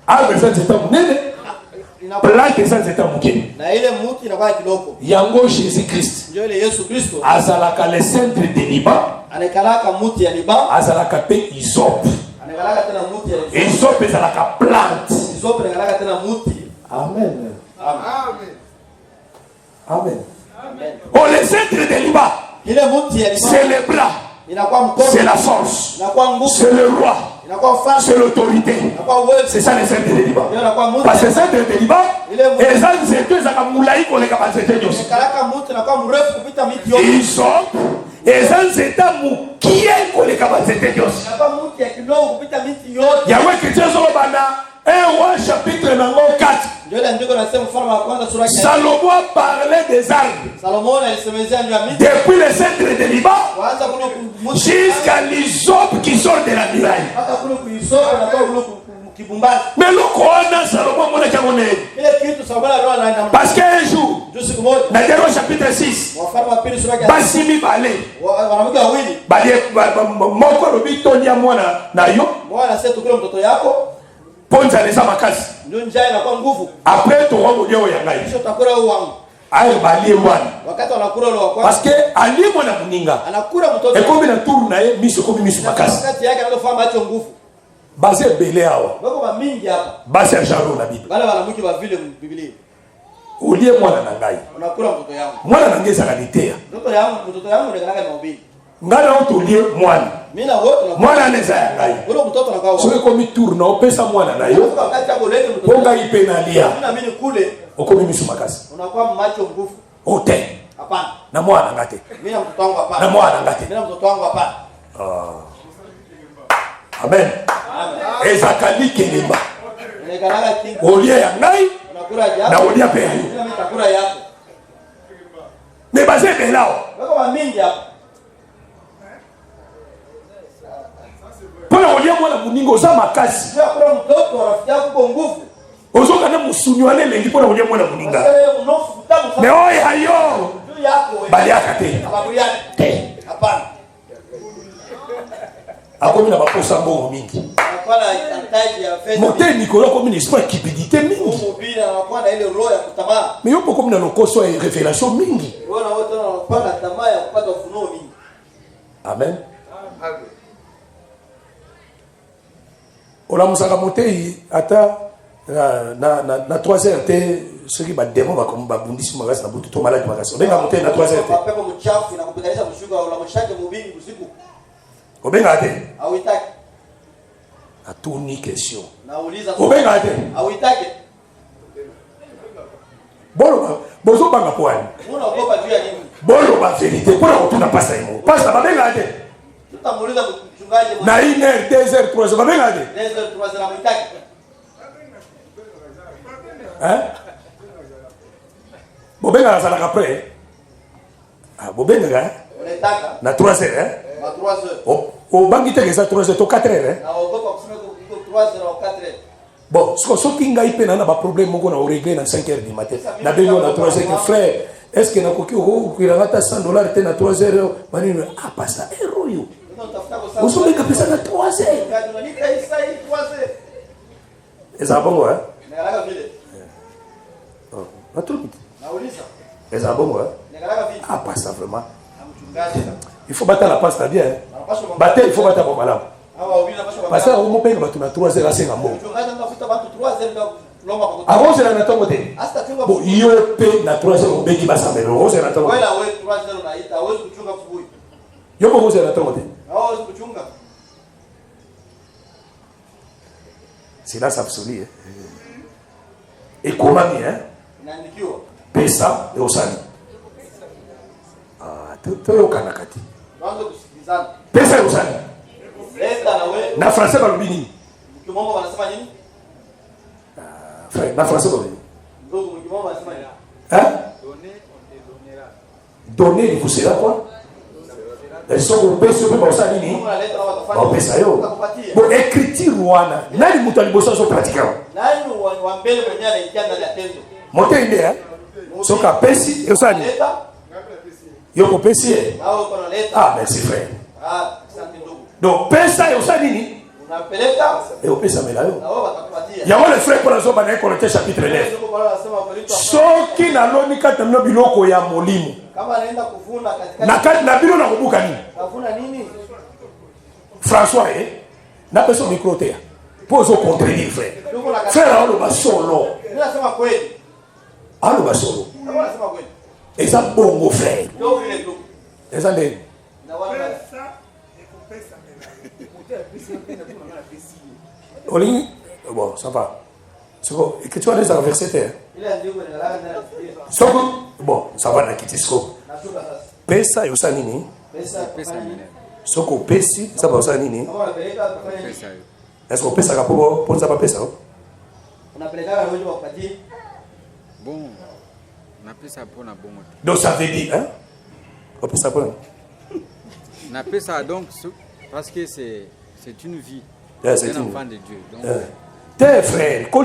Arbre, ça c'est un mouké. Plante, ça c'est un mouké. Na ile mti inakuwa kiloko. Yango Jésus-Christ. Ndio ile Yesu Kristo. Azalaka le centre de Liban. Anakalaka mti ya Liban. Azalaka pe isop. Anakalaka tena mti ya Isop ezalaka plante. Isope anakalaka tena mti. Amen. Amen. Amen. Oh, le centre de Liban. Ile mti ya Liban. C'est le bras. Inakuwa mkono. C'est la force. Inakuwa nguvu. C'est le roi. Inakuwa ufalme. C'est l'autorité. Inakuwa uwezo. C'est ça le centre de Liban. Ndio inakuwa mti. Parce que le centre de Liban, et ça c'est deux akamulai pour les capacités de Dieu. Anakalaka mti inakuwa mrefu kupita miti yote. Isop, et ça c'est un mou qui est pour les capacités de Dieu. Inakuwa mti ya kidogo kupita miti yote. Yahweh chrétien sur bana 1 roi chapitre numéro 4. Ndio ile ndiko nasema mfalme wa kwanza sura ya 4. Salomon parlait des arbres. Salomon alisemezea ndio miti. Depuis le centre de Liban Kwanza kule mti. jusqu'à l'Isop qui sort de la muraille. Hata kule kuisoka na kule kibumbazi. Mais le Coran, Salomon mona kamone. Ile kitu Salomon alikuwa anaenda. Parce qu'un jour, Ndio siku moja. dans le chapitre 6, Wafalme wa pili sura ya 4. Basimi Balé, Wanamke wawili. moko lobi tonya mwana na yo, Mwana sasa tukule mtoto yako. ponza lesa makasi. Ndio njaa inakuwa nguvu. Après to wango leo ya ngai. Kisha utakula huo wangu. Ayo balie wana. Wakati wanakula ule wa kwanza. Parce que ali mwana muninga. Anakula mtoto. Et comme na tour na ye miso komi miso makasi. Wakati yake anafahamu acho nguvu. Basé belé awa. Wako ba mingi hapa. Basé ya jaro na Bible. Wale wanamke wa vile Biblia. Olie mwana na ngai. Unakula mtoto yangu. Mwana na ngeza kalitea. Mtoto yangu ndio kana mahubiri. Ngana otolie mwana. Mimi na wote na Mwana aneza ya ngai. ule mtoto anakaa Soki komi tour na opesa mwana na yo. wakati hapo lete mtoto. Ponga ipenalia. Na mimi kule Okomi miso makasi. unakuwa macho nguvu. Ote. Hapana. Na mwana ngate. Mimi na mtoto wangu hapana. Na mwana ngate. Mimi na mtoto wangu hapana. Amen. Ezakali kelimba. Inakalaka kingi. Olie ya ngai Unakula japo. na olia pe ya yo. Mimi nitakula yako. Mais basé belao. Wako ba mingi hapa. Pona olie mwana muninga oza makasi. Sio kuna mtoto wa rafiki yako kwa nguvu. Ozoka na musuni wane lengi pona olie mwana muninga. Sasa mnofu kutamu Mais sana. oya yo. Juu yako wewe. Bali akate. Sababu yake. Hapana. Akomi na baposa mbongo mingi. Anakuwa na antaji ya fedha. Mote Nicolas komi na esprit kipidité mingi. Mhubiri anakuwa na ile roho ya kutamaa. Mais yo komi na lokoso ya révélation mingi. Wewe na wote wanapanda tamaa ya kupata ufunuo mingi. Amen. Olamusaka motei ata na 3h te soki bademo babundisi makasi na butu to maladi makasi obenga motei na 3h te Mapepo mchafu na kupiganisha mshuka wala mshake mubingi usiku. obenga te Hauitaki. atuni question Nauliza obenga te hauitaki. boloba bozobanga poani Unaogopa juu ya nini? boloba vérité mpona kotuna pasa imo pasa babenga te Tutamuuliza mchungaji na 1h 2h 3h babenga te Leo tuwazana mtaki. bobenga azalaka après bobengaka Unataka na 3h ma 3 heures. obangi teke eza 3h to 4h Naogopa kusema kwa 3 heures au 4 heures. bon soki ngai mpe na baproblème moko na oregle na 5h du matin nabengi na 3h ke frère est ce que nakoki okokwiranga ata $100 te na 3h manini pasta ero yo ozobenga mpenza na 3h ezala bongo natromiti ezala bongo pasta vraiment il faut batala pasta bien bate il faut bata bo malamu parce que omopenga bato na 3h asenga mbongo akozela na ntongo te bo yo mpe na 3h obengi basambela okozela na ntongo yo mpo okozela na ntongo te silence absolu ekomami Inaandikiwa. Pesa et osani. Toyo kanakati. Tuanze kusikilizana. Pesa et osani. Leta na wewe. Na français balobi nini? Kimombo wanasema nini? Frère, na français balobi. Ndugu kimombo wanasema nini? Hein? Donner, il vous sera quoi? Ils sont au pèse, au pèse, nini? Au pèse, yo. Bon, écriture, wana. Nani mutali bossa so pratiquant? Nani wa mbele mwenye anaingia ndani ya tendo? Mote inde, hein? Soka pesi, et osani. Yoko pesi, ah, merci frère. Ah, asante ndugu. Donc, pesa, et osani nini? Unapeleka et au pesa mela yo. na wao watakupatia. Yango le frère pour la zone na Colosse chapitre 9. Soki na loni kata no biloko ya molimo. Kama anaenda kuvuna katika Na kati na bilo na kubuka nini? kuvuna nini? François na personne micro te. Pose au contredire frère. Frère alo basolo. Mimi nasema kweli. Alo basolo. Kama nasema kweli. Eza bongo frère. Ndio vile tu. Eza ndeni. Na wala Oli bon, ça va. C'est bon, et que tu as des verset. Bon, ça va na kitisko. Pesa yosa nini? pesa nini? Soko pesi, ça va yosa nini? Kama unapeleka kufanya nini? Est-ce qu'on pesa kapo pour ça pas pesa? Unapeleka na wewe wakupatie. Bon. Na pesa pona bongo. Donc ça veut dire hein? On pesa pona. Na pesa donc parce que c'est une vie. Yeah, c'est un enfant de Dieu. Donc tes frères, tu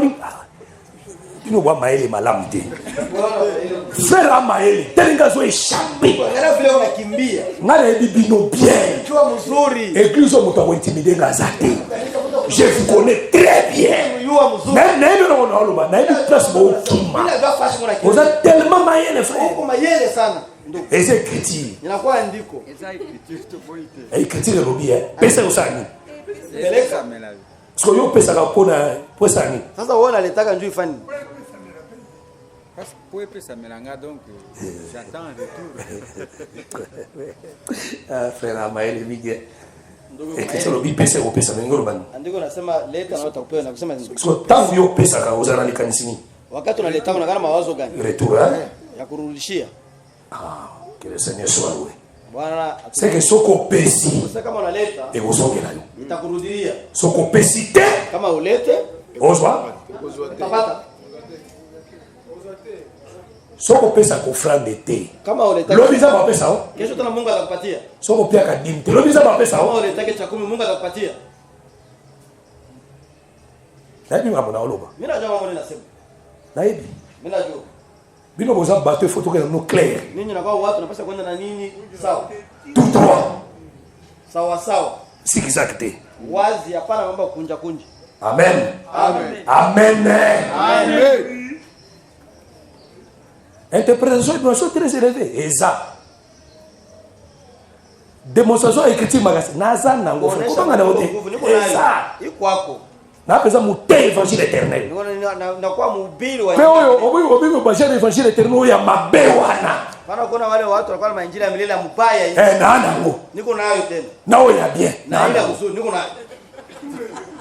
ne vois maël malamité. Frère à maël, telinga zo échappé. Ngara vile unakimbia. Ngara ebi bino bien. Kiwa mzuri. Église au moto intimider ngazate. Je vous connais très bien. Yua mzuri. Bila vya fashi mwana kimbia. Vous êtes tellement maël frère. Uko mayele sana. Ndugu. Et c'est écrit. Inakuwa andiko. Écrit le lobby hein. Pesa usani. Peleka. Parce que yo pesa ka pona pesa ni. Sasa wewe unalitaka njoo ifanye. parce que pour pesa melanga donc j'attends un retour. Ah frère Amael Miguel. Et que tu lobby pesa ko pesa ngoro ban. Andiko nasema leta na utakupewa na kusema nini? So tangu yo pesa ka uzana ni kanisini. Wakati unaleta unakana mawazo gani? Retour hein? Ya kurudishia. Ah, que le Seigneur soit loué. Bwana C'est que soko pesi sasa kama unaleta et uzoke nayo. itakurudilia. Soko pesi te Kama ulete ozwa. utapata. Soko pesa ko frande te. Kama uleta Lobiza ba pesa o. kesho tena Mungu atakupatia. Soko pia ka dimte. Lobiza ba pesa Kama o. uleta cha 10 Mungu atakupatia. Nabi ngamo na oloba. Mimi najua mambo ninasema. Nabi. Mimi najua. Bino boza bateau photo que nous clair. Ninyi na kwa watu napaswa kwenda na nini? Sawa. Tout droit. Sawa sawa. Si exacté. Wazi hapana mambo kunja kunja. Amen. Amen. Amen. Amen. Interprétation de notion très élevée. Eza. Démonstration écriture magazine. Naza nango. Comment na ote? Eza. Ikwako. Na pesa muté évangile éternel. Na kwa mhubiri wa. Pe oyo bashara évangile éternel ya mabe wana. Bana kuna wale watu walikuwa na injili ya milele ya mbaya hivi. Na nango. Niko nayo tena. Na oya bien. Na ile uzuri niko nayo.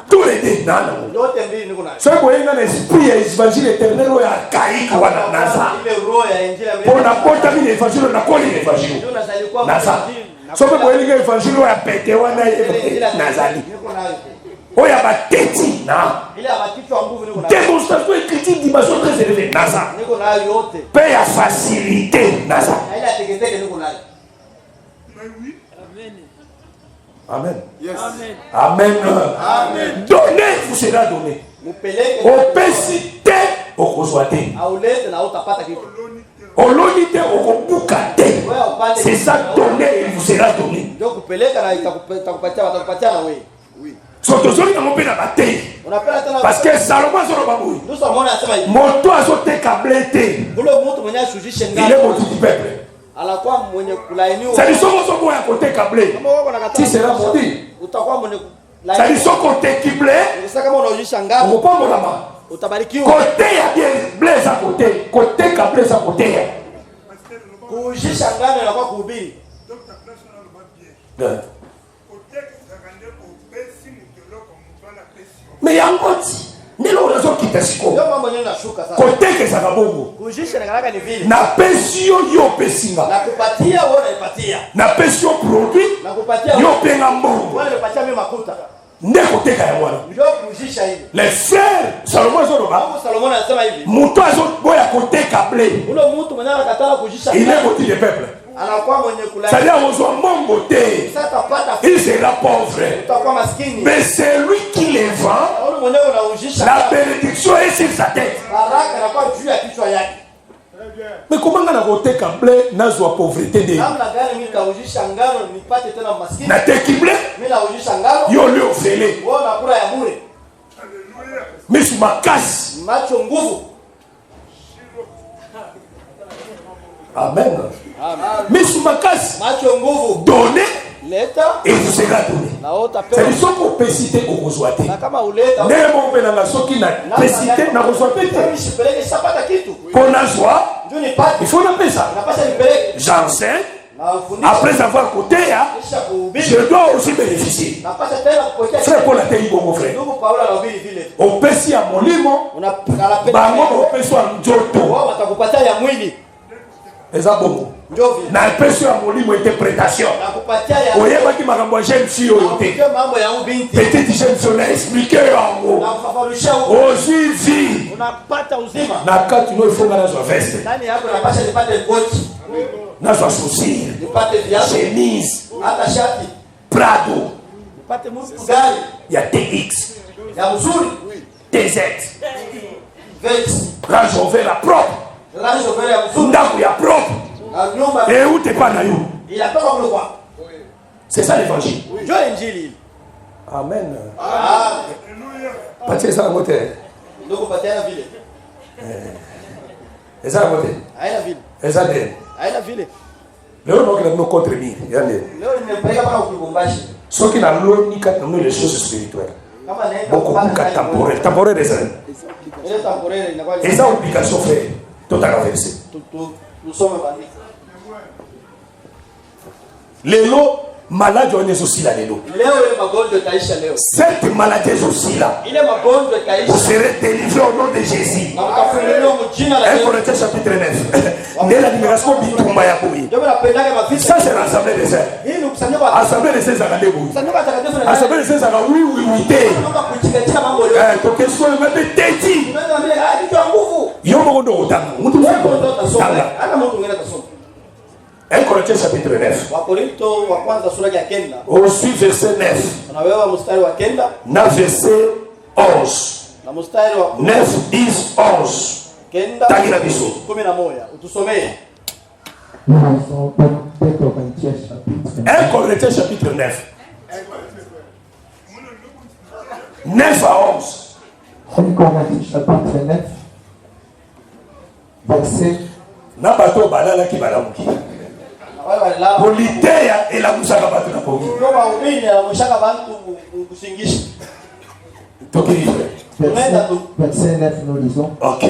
Tous les deux na nango. Yote mbili niko nayo. Sasa kwa yenga esprit ya évangile éternel oya kaika wana naza. Ile roho ya injili ya milele. Pona pota mine évangile na koli évangile. Ndio nazalikuwa Naza. Sasa kwa yenga évangile oya pete wana nazali. Niko nayo. Oya bateti na. Ile abakichwa nguvu niko nayo. Démonstration écriture dimension très élevée naza. Niko nayo yote. Paix ya facilité naza. Na ile ateketeke niko nayo. Amen. Yes. Amen. Amen. Donnez, vous sera donné. Mupeleke. Opesite okozwate. Aulete na utapata kitu. Olonite okobuka te. C'est ça donner, il vous sera donné. Ndio kupeleka na itakupatia watakupatia na wewe. Sotozoli na mopena batei. Unapenda tena Parce que Salomon zolo babui. ndio sasa mwana anasema hivi. Moto azote kablete. Ule mtu mwenye ashujishe Il est motu du peuple. anakuwa mwenye kulainiwa. Ça dit soko soko ya côté kablé. Kama wewe unakataa. Tu seras maudit. Utakuwa mwenye Ça dit soko côté kiblé. sasa kama unaujisha ngano Okopambo lama. utabarikiwa. Côté ya bien blé à côté. Côté kablé à côté. Kuujisha ngano inakuwa kuhubiri. Mais yangoti. Nilo raison qui t'esco. Ndio mambo yenyewe nashuka sasa. Koteke za kabongo. Kujisha na kalaka ni vile. Na pesio yo pesinga. Na kupatia wewe unaipatia. Na pesio produit. Na kupatia yo penga mbongo. wewe unapatia mimi makuta. Nde koteka ya wana. Ndio kujisha hivi. Les frères Salomon Zoroba. Salomon anasema hivi. Muto azo boya koteka blé. Ule mtu mwenye anakatala kujisha. Il est motif de peuple. Anakuwa mwenye kula. C'est-à-dire on mbongo te. Sasa tapata. Il sera pauvre. Utakuwa maskini. Mais c'est lui qui les vend. Ule mwenye unaujisha. La bénédiction est sur sa tête. Baraka inakuwa juu ya kichwa yake. Mais comment on a voté quand blé n'a pas pauvreté de. Namna gani mimi naujisha ngano nipate tena maskini? Na te ki blé. Mimi naujisha ngano. Yo le ofele. Wewe unakula ya bure. Mais sur ma casse. Macho nguvu. Amen. Amen. Mais sur ma casse. Macho nguvu. Donnez. Leta. Et vous sera donné. Na ota C'est le son pour péciter au reçoité. Na kama uleta. N'est mon ben dans la soki na péciter na reçoité. Nisipeleke sapata kitu. Pour la joie. Ndio nipate. Il faut l'appeler ça. Napasha nipeleke. J'enseigne. Na ufundisha. Après avoir côté, Kisha kuhubiri. je dois aussi bénéficier. Napasha tena kupokea. Frère Paul a dit bon mon frère. Ndugu Paulo anahubiri vile. Au péci à mon limo. Unapenda. Bango au péci à njoto. Wao watakupatia ya mwili. Eza bongo. Ndio vile. Na péci à mon limo interprétation. Nakupatia ya. Oye baki makambo jeune fille oyote. Ndio mambo ya ubinti. Petite jeune fille na expliquer yango. Na kufafanisha huko. Aujourd'hui, Unapata uzima. na kati no ifonga na zo veste. Ndani yako napasha nipate koti. Na zo chaussure. Nipate viatu. Chemise. Hata shati. Prado. Nipate mtu gari. Ya TX. Ya mzuri. TZ. Vex. Range Rover la propre. Range Rover ya mzuri. Ndaku ya propre. Na nyumba. Et où t'es pas na yo? Inatoka kule kwa. C'est ça l'évangile. Ndio injili. Amen. Ah. Patie ça ngote. Ndio kupatia vile. Eza ngote. Haina vile. Eza de. Haina vile. Leo no kila no contre mire. Yande. Leo nimepeleka mpaka ukibumbashi. Soki na loni kat no les choses spirituelles. Kama naenda Beaucoup ka temporel. Temporel eza. ile temporaire inakuwa Eza obligation frère. Total verser. tusome bandiko. Lelo maladie on est aussi là lelo. Leo ile magonjwa itaisha leo. Cette maladie est aussi là. Ile magonjwa Vous itaisha. serez délivrés au nom de Jésus. Na mtafunguliwa mjina la 1 Yesu. Corinthiens chapitre 9. Nde la libération bitumba ya boyi. Ndio napendaga mafisi. Ça c'est l'assemblée des saints. Hii ni kusanyika wa Assemblée des saints zakande boyi. kusanyika takatifu na Assemblée des saints zaka oui oui oui te. kama kuchikatika mambo yote. To question me teti. Tunaenda mbele hadi kwa nguvu. Yo mo ndo utanga. Mtu Wewe mfiko. ndio utasoma. Hata mtu mwingine atasoma. 1 Corinthiens chapitre 9. Wakorinto wa kwanza sura ya 9. Au suivre verset 9. Tunawewa mstari wa 9 Na verset 11. na mstari wa 9 10 11. 9 Tangira biso. 11. Utusomee. Nous lisons 1 Corinthiens chapitre 1 Corinthiens chapitre 9. 9 à 11. 1 Corinthiens chapitre 9, verset Na bato balala ki balamuki. Wale wala. Politeya elamusaka bato na pomi. Ndio mahubiri yanamshaka bantu kusingisha. Tokiri. verset 9, nous lisons. Ok.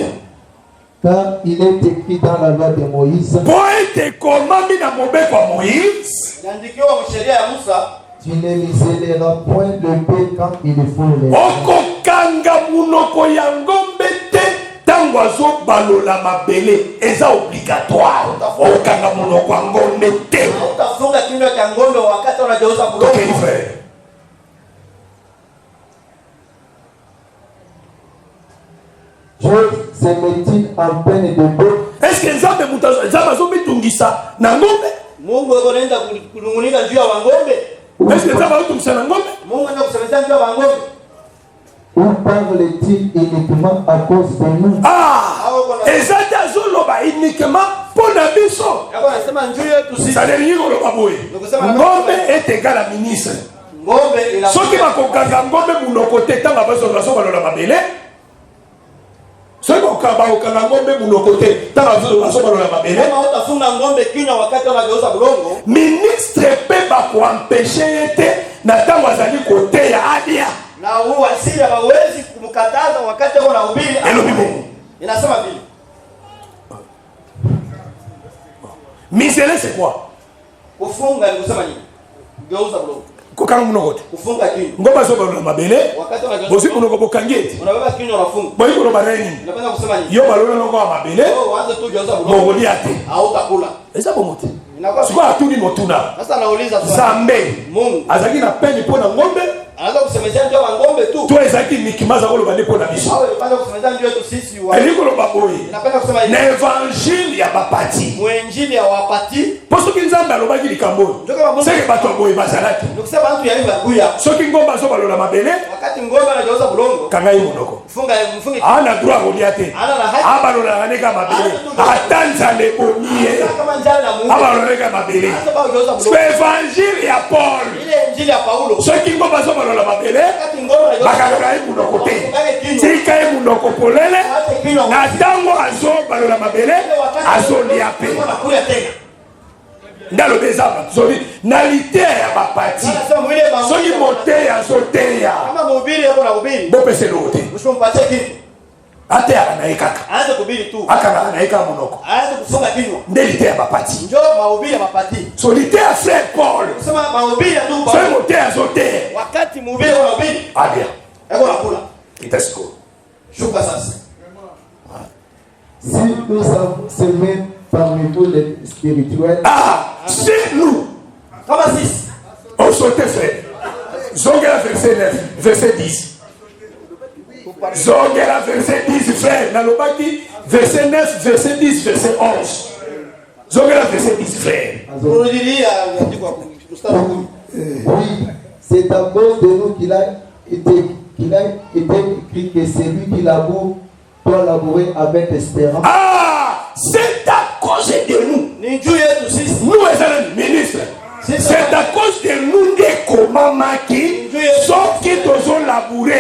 Car il est écrit dans la loi de Moïse, Poete komami na mobeko ya Moïse. Naandikiwa sheria ya Musa, tu ne miselleras point le paix quand il faut les Okokanga munoko ya ngombe te tango azobalola mabele eza obligatoire. Okanga munoko ya ngombe te. utafunga kinywa cha ng'ombe wakati unageuza Tokiri mdomo. frère. Dieu se met-il en peine de bœuf Est-ce que nzambe muta nzambe azobitungisa na ngombe? Mungu yuko anaenda kunungunika juu ya wang'ombe. Est-ce que nzambe azobitungisa na ngombe? Mungu anaenda kusemezana juu ya wang'ombe. ou parle-t-il uniquement à cause de nous? Ah! Ezate azoloba uniquement pour na biso. Yako anasema njuu yetu sisi. Ça veut dire koloba boye. Ngombe est égal à ministre. Ng'ombe ina Soki bakokanga ngombe munoko te tanga bazobalola mabele. Soki bakokanga ngombe munoko te tanga bazobalola mabele. kama utafunga ng'ombe kinywa wakati unageuza bulongo, Ministre pe bakoampeshe ye te na ntango azali koteya alia. na huu asili hawezi kumkataza wakati uko unahubiri. Elobi Mungu. Inasema vile. Misele c'est quoi? Kufunga ni kusema nini? Geuza bulongo. kokanga munoko kufunga kinywa. ngomba zo balola mabele Wakati unajua bosi munoko bokangeti unabeba kinywa unafunga. boyi ko bareni Unapenda kusema nini? yo balola longo mabele Uanze tu joza bongo liate hautakula. eza bomote Inakuwa siko atuni motuna sasa anauliza swali. zambe Mungu azaki na peni pona ngombe anaweza kusemezea ndio ngombe tu. to ezaki mikimaza ko loba ndipo na biso Au anapenda kusemezea ndio tu sisi wa. eliko loba boyi Napenda kusema hivi. na evangile ya bapati Mwenjili hawapati. poso kinzambe alobaki likambo seke bato boyi bazalaki Nikusema mtu yaliva kuya. soki ngomba zo balola mabele Wakati ngombe anajeuza bulongo. kangai monoko Mfunge ana droit kolia te ana na haki. abalola neka mabele atanza le bonie Kama njala na Mungu. abalola neka mabele Sasa bao geuza c'est bulongo. évangile ya Paul Ile injili ya Paulo. soki ngomba zo balola mabele Wakati ngombe anajeuza bakalola ye munoko te kinywa. tika ye munoko polele Ache kinywa. na ntango azo balola mabele azolia pe Anakuya tena. ndaloba eza bazoli na litere ya bapati Sasa mwile bango. soki moteyi azoteya Kama mhubiri hapo na hubiri. bopesa eloko te Usimpatie kitu. ateyaka na ye kaka Aanze kuhubiri tu. akangaka na ye kaka monoko Aanze kufunga kinywa. nde litere ya bapati Njoo mahubiri ya mapati. so litere ya frère Paul Kusema mahubiri tu soki Paulo. moteyi azoteya Wakati mhubiri anahubiri, abia hebu nakula. kita sikoyo Shuka sasa. Si nous avons semé parmi vous les spirituels, si nous Kama sisi on sautait frère zongela verset 9 verset 10 zongela verset 10 frère nalobaki verset 9 verset 10 verset 11 zongela verset 10 frère turudilia andiko mstari 10. oui, c'est à cause de nous qu'il a été écrit que celui qui laboure doit labourer avec espérance. c'est à cause de nous Ni juu yetu sisi. nous les ministres c'est à cause de nous nde komamaki soki tozolabure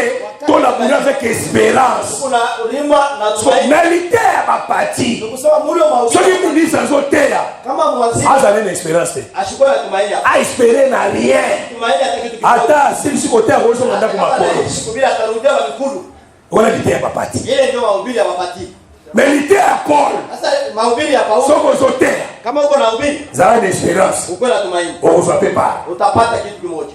tolabure avec espérance Kuna ulima na tumaini. na litere ya bapati Kusema muri wa mahubiri. soki ministre azoteya Kama mwanzi azali na espérance te ashikwa na tumaini. aespere na rien Tumaini hata kitu kidogo. ata asilisi koteya kolosonga ndako makolo Kubira atarudia wa mikulu. wana litere ya bapati Ile ndio mahubiri ya mapati. me litere ya Paul Sasa mahubiri ya Paulo. soki ozoteya Kama uko na hubiri, zala na espérance uko na tumaini. okozwa pe pala Utapata kitu kimoja.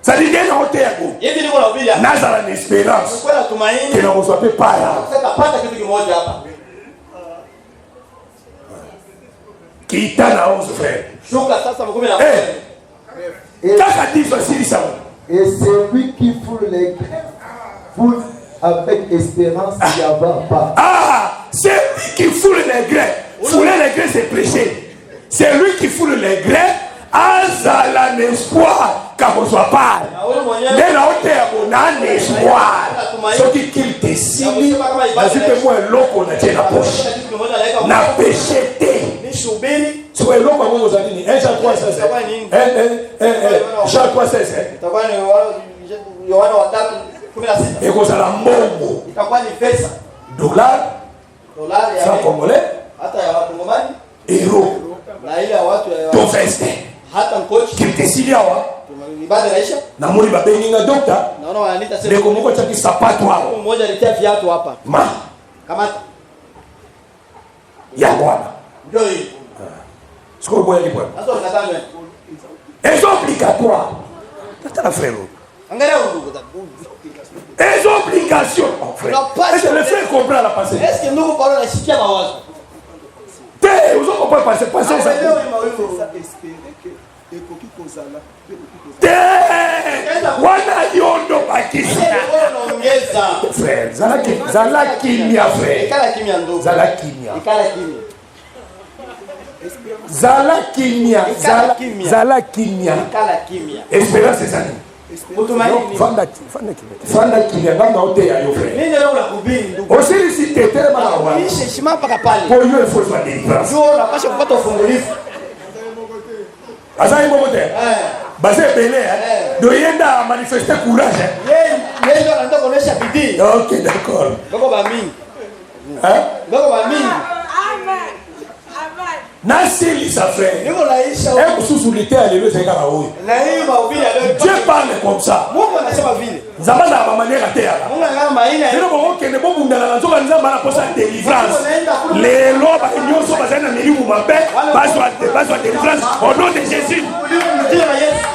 sadi nde na oteya ko Hivi niko na hubiri hapa. nazala na espérance Uko na tumaini. ke nakozwa pe pala Sasa utapata kitu kimoja hapa. kita na 11 frère Shuka sasa makumi na Et, kaka 10 asilisango et celui qui foule les grèves, foule avec espérance il n'y a pas. c'est lui qui foule les grains fouler les grains c'est prêcher c'est lui qui foule les grains azala na espoir kakozwa pala nde na oteya bona na espoir soki kilte esili nazwi mpe mwa eloko na tie na poshe na peshe te Nishubiri. siko eloko yango kozwa nini 1 Jean 3 Jean 3 16 Itakuwa ni Yohana 3:16. ekozala mbongo Itakuwa ni pesa. dollar Dolari ya franc congolais hata ya Wakongomani euro na ile ya watu to veste hata mkochi. kilte esili awa Ibada inaisha. namoni babenginga dokta Naona wananiita sasa. ndeko moko tiaki sapato awa Mmoja alitia viatu hapa. ma Kamata. yango wana Ndio hii. sikoyo boyaki bwana Sasa unataka eza obligatoire tala frère angalia ndugu. eza obligation mon frère est-ce que le frère comprend la pensée Est-ce que ndugu Paulo anashikia mawazo? te ozo comprendre pensée eza Leo ni mawingu. te wana yondo bakisi Unaongeza. frère zala kimia frère Ikala kimya ndugu. zala kimia Ikala kimya. zala kimia zala kimia Ikala kimya. espérance ezali Mtumaini. fanda kimia ngamna oteya yo frère Mimi leo nakuhubiri ndugu. osilisi te telema na wana Ishe shima mpaka pale. po yo efozwa délivrance Ndio unapaswa kupata ufungulivu. azali bongo te baza ebele doyenda manifeste courage Yeye ndio anataka kuonesha bidii. ok d'accord Bako ba mingi. Hein? Bako ba mingi. nasilisa frère Niko naisha mosusu lite ya lelo ezalaka oyo na hii mahubiri ya leo. dieu parle comme ça Mungu anasema vile. nzambe azala bamaniere ateyaka Mungu anasema maina lelo bokokende bobundana na nzoka nzambe ana posa délivrance lelo bato nyonso bazali na milimu mabe bazwa délivrance au nom de jésus jina la Yesu.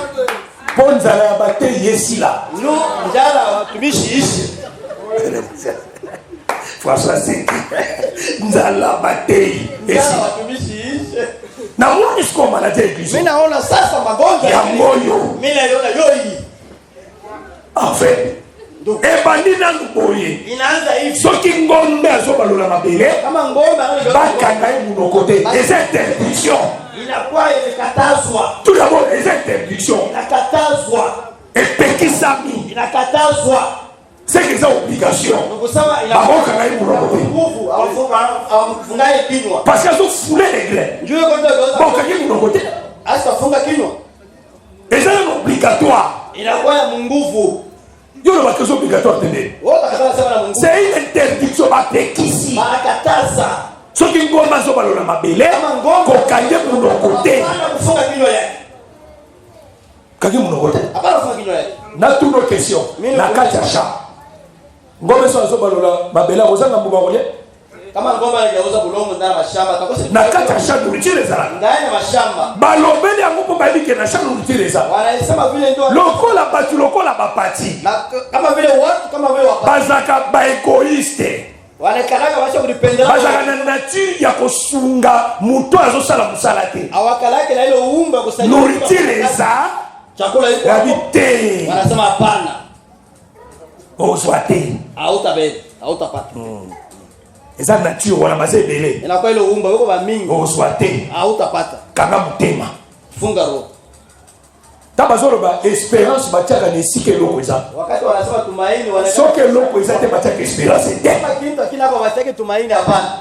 Ponzala ya batei yesila. Nu njala watumishi ishi. François Seki. Nzala batei Njala yesila. watumishi ishi. Na mwani siko malade église. Mimi naona sasa magonjwa Ya moyo. Mimi naona yoi. En fait. Ebandi na boye. Inaanza hivi. Soki ngombe azobalola mabele. Kama ngombe analo. Bakanga ye munoko te. Les interdictions. Inakuwa imekatazwa. Tout d'abord, les interdictions. Inakatazwa. Epekisami. Inakatazwa. C'est que ça obligation. Nukusema Bakanga ye munoko te. nguvu afungaye kinywa. Parce qu'ils ont foulé les grains. Njoo kwanza Bakanga ye munoko te. asifunga kinywa. Et c'est obligatoire. Inakuwa ya nguvu. Yo le bateau obligatoire tende. Wote akataka sema na Mungu. C'est une interdiction apekisi. Makataza. Soki ngomba zo balola mabele. Kokanye munoko te. Hapana kufunga kinywa yake. Kaki munoko te. Hapana kufunga kinywa yake. Na toute autre question. Na kacha sha. Ngombe zo balola mabele ozanga mbuba kole. Kama ngombe anageuza bulongo ndani ya mashamba atakosa. Na kacha sha nourriture ezala. Ndani ya mashamba. Balobeli yango mpo bayebike na sha nourriture ezala. Wanasema vile ndio. Lokola batu lokola bapati. Kama vile watu kama vile wapati. Bazaka ba egoiste. Wanakalaka wacha kulipendana. Bazaka na nature ya kosunga muto azosala musala te. Awakalake na ile uumba kusaidia. Nourriture eza. Chakula iko. Habité. Wanasema hapana. Ozwa te. Hautapata. Eza nature wana mazebele. Inakuwa ile uumba uko ba mingi. Ozwa te. Hautapata. Kanga mutema. Funga roho. Tabazolo ba espérance batiaka nesike loko eza. Wakati wanasema tumaini wanasema soke loko eza te batiaka espérance te. Kama kintu akina kwa batake tumaini hapana.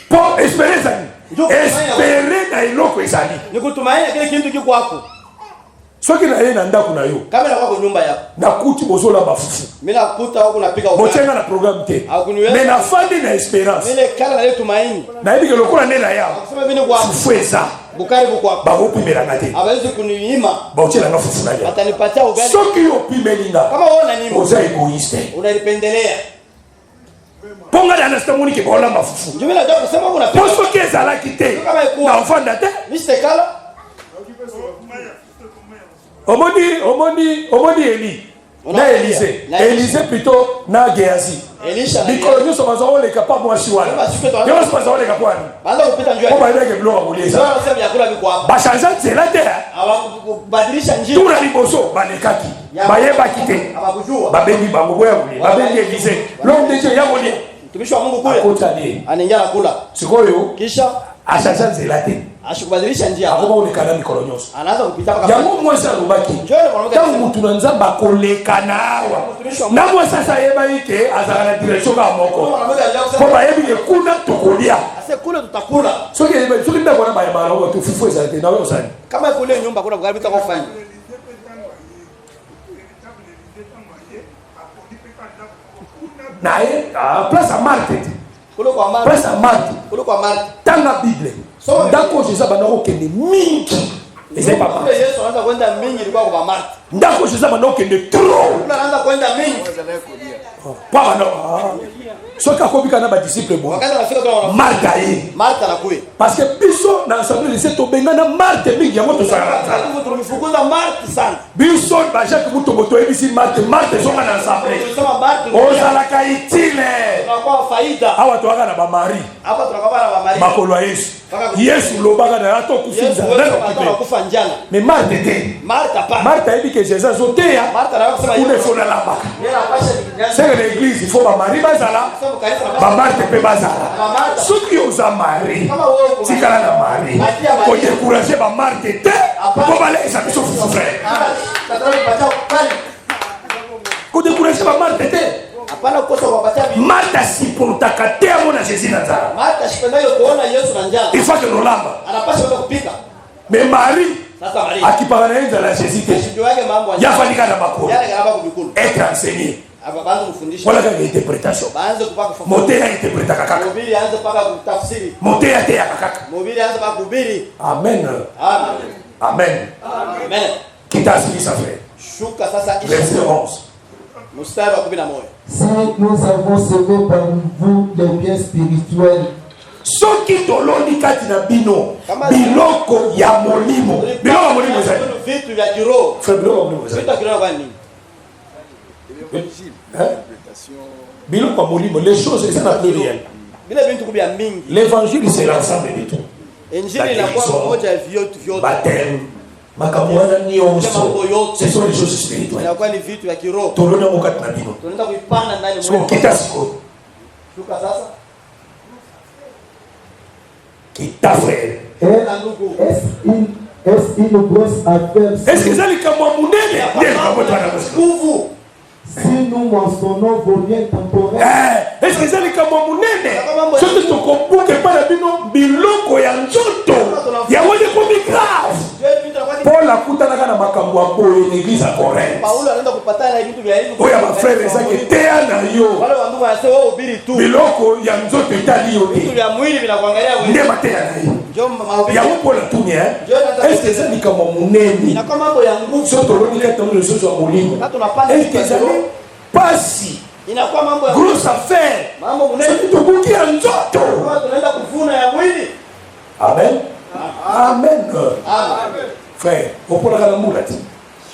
Po espérance ni. Espérer na iloko ezali. Ni kutumaini kile kintu kiko kwako. Soki na yeye na ndako na yo. Kama na kwako nyumba yako. Na kuti bozola bafufu. Mimi nakuta huko napika ugali. Mochenga na programme te. Mais na fandi na espérance. Mimi kala na ile tumaini. Na hivi ke lokola nena yao. Kusema vile kwa fufu eza. Bukari bukwako. Ba opimela ngate. Abawezi kuniima. Ba ochela na fufu na yao. Atanipatia ugali. Soki yo pimelinga. Kama wewe unanima. Oza egoiste. Unalipendelea. Ponga na stamuni ke bola mafufu. Ndio mimi nataka kusema kuna pesa. Poso ke zala kite. Na ofanda te. Mr. Kala. Omoni Eli. Na Élysée. Élysée plutôt na Géasi. Elisha na. Biko nyo so mazo ole kapa mwa shiwana. Yo so mazo ole kapwani. Banda kupita njia. Kwa baada ya bloga muleza. Sasa sema yakula biko hapa. Ba changer zela te. Awakubadilisha njia. Tuna liboso balekaki. Bayeba kite. Abakujua. Babengi bango boya kule. Babengi Élysée. L'homme de Dieu yamoni. Mtumishi wa Mungu kule. Akotani. Anaingia nakula. Sikoyo. Kisha ashacha zela te. Ashikubadilisha njia. Akoma onekana mikolo nyonso. Anaanza kupita mpaka. Yango mwasa lobaki. Tangu mutu na nzamba kolekana awa. Na mwa sasa yeba ike azaka na direction ka moko. Ko ba yebi kuna tokolia. Ase kule tutakula. Soki yeba soki nda bona ba yeba ro tu fufu eza te na wewe usani. Kama kule nyumba kuna bugali bitakofanya. Nae place à Marthe. Kule kwa Marthe. Place à Marthe. Kule kwa Marthe. Tanga Bible. Ndako Jésus banako kende mingi. Ezai papa. Yesu anaanza kwenda mingi ilikuwa kwa Marthe. Ndako Jésus banako kende trop. Kule anaanza kwenda mingi. Papa no. Soki akobika na ba disciple bon. Wakati anafika kwa Marthe aye. Marthe anakuya. Parce que biso na assemblée de cette obengana Marthe mingi yango tosala. Tulifukuza Marthe sana. Biso ba Jacques Mutomboto ebisi Marthe zonga na assemblée. Tulisema Marthe. Ozalaka itile. Tunakuwa faida. Awa toaka na ba Marie. Hapa tunakuwa na Maria. Makolo ya Yesu. Yesu lobaka na ato kufinza. Kufa njala. Mais Marthe te. Marthe pas. Marthe ebi que Jésus azoteya. Marthe anaanza kusema Une fois na lamba. Yeye anapasha. C'est l'église, il faut ba Marie bazala. Ba Marthe pe bazala. Soki oza Marie. Tikala na Marie. Ko décourager ba Marthe te. Ko balesa biso fufu frère. Ko décourager ba Marthe te. Hapana kukosa kuwapatia bibi. Marthe supportaka te amona Jésus na nzala. Marthe sipendayo kuona Yesu na njala. Il faut que nolamba. Anapasha kwenda kupika. Mais Marie sasa Maria akipaka na nzala Jésus te. Ndio yake mambo yafanika na makolo. Yale garaba kubikulu. Être enseigné. Aba baanze kufundisha. Wala kama interpretation. Baanze kupaka mote ya interpreta kaka. Mobili aanze paka kutafsiri. Mote ya te ya kaka. Mobili aanze paka kuhubiri. Amen. Amen. Amen. Amen. Kitasi sa frère. Shuka sasa verset 11. Mstari wa 11. Si nous avons semé par vous les biens spirituels soki toloni kati na bino biloko ya molimo biloko ya molimo ezali vitu vya kiroho frère biloko ya molimo ezali vitu vya kiroho kwa nini biloko ya molimo les choses eza na pluriel vile vitu kubia mingi l'évangile c'est l'ensemble de tout injili inakuwa pamoja ya vyote baptême makambo wana nyonso ce sont les choses spirituelles inakuwa ni vitu vya kiroho toloni yango kati na bino tunaenda kuipanda ndani siko kita siko shuka sasa kita frère Est-ce une grosse affaire est-ce que ça likambo ya munene nde likambo twana nguvu si nous mentionnons vos biens temporaires? est-ce que ça likambo ya munene soki tokobuka epai na bino biloko ya nzoto yango ekomi grave paul akutanaka na makambo ya boye l'église ya Corinthe Paulo anaenda kupatana na vitu vya hivi oyo ya bafrere ezaki teya na yo wale wandugu wanasema wewe ubiri tu biloko ya nzoto etali yo vitu te vya mwili vinakuangalia wewe nde mateya na ye ndio mahubiri yango paul atuni est-ce que eza likambo ya munene inakuwa mambo ya nguvu so toloni kati yango lesoso ya molimo est-ce que ezali pasi inakuwa mambo ya grosse affaire mambo munene soki tobuki ya nzoto tunaenda kuvuna ya mwili amen amen amen frère oponaka na mbula ti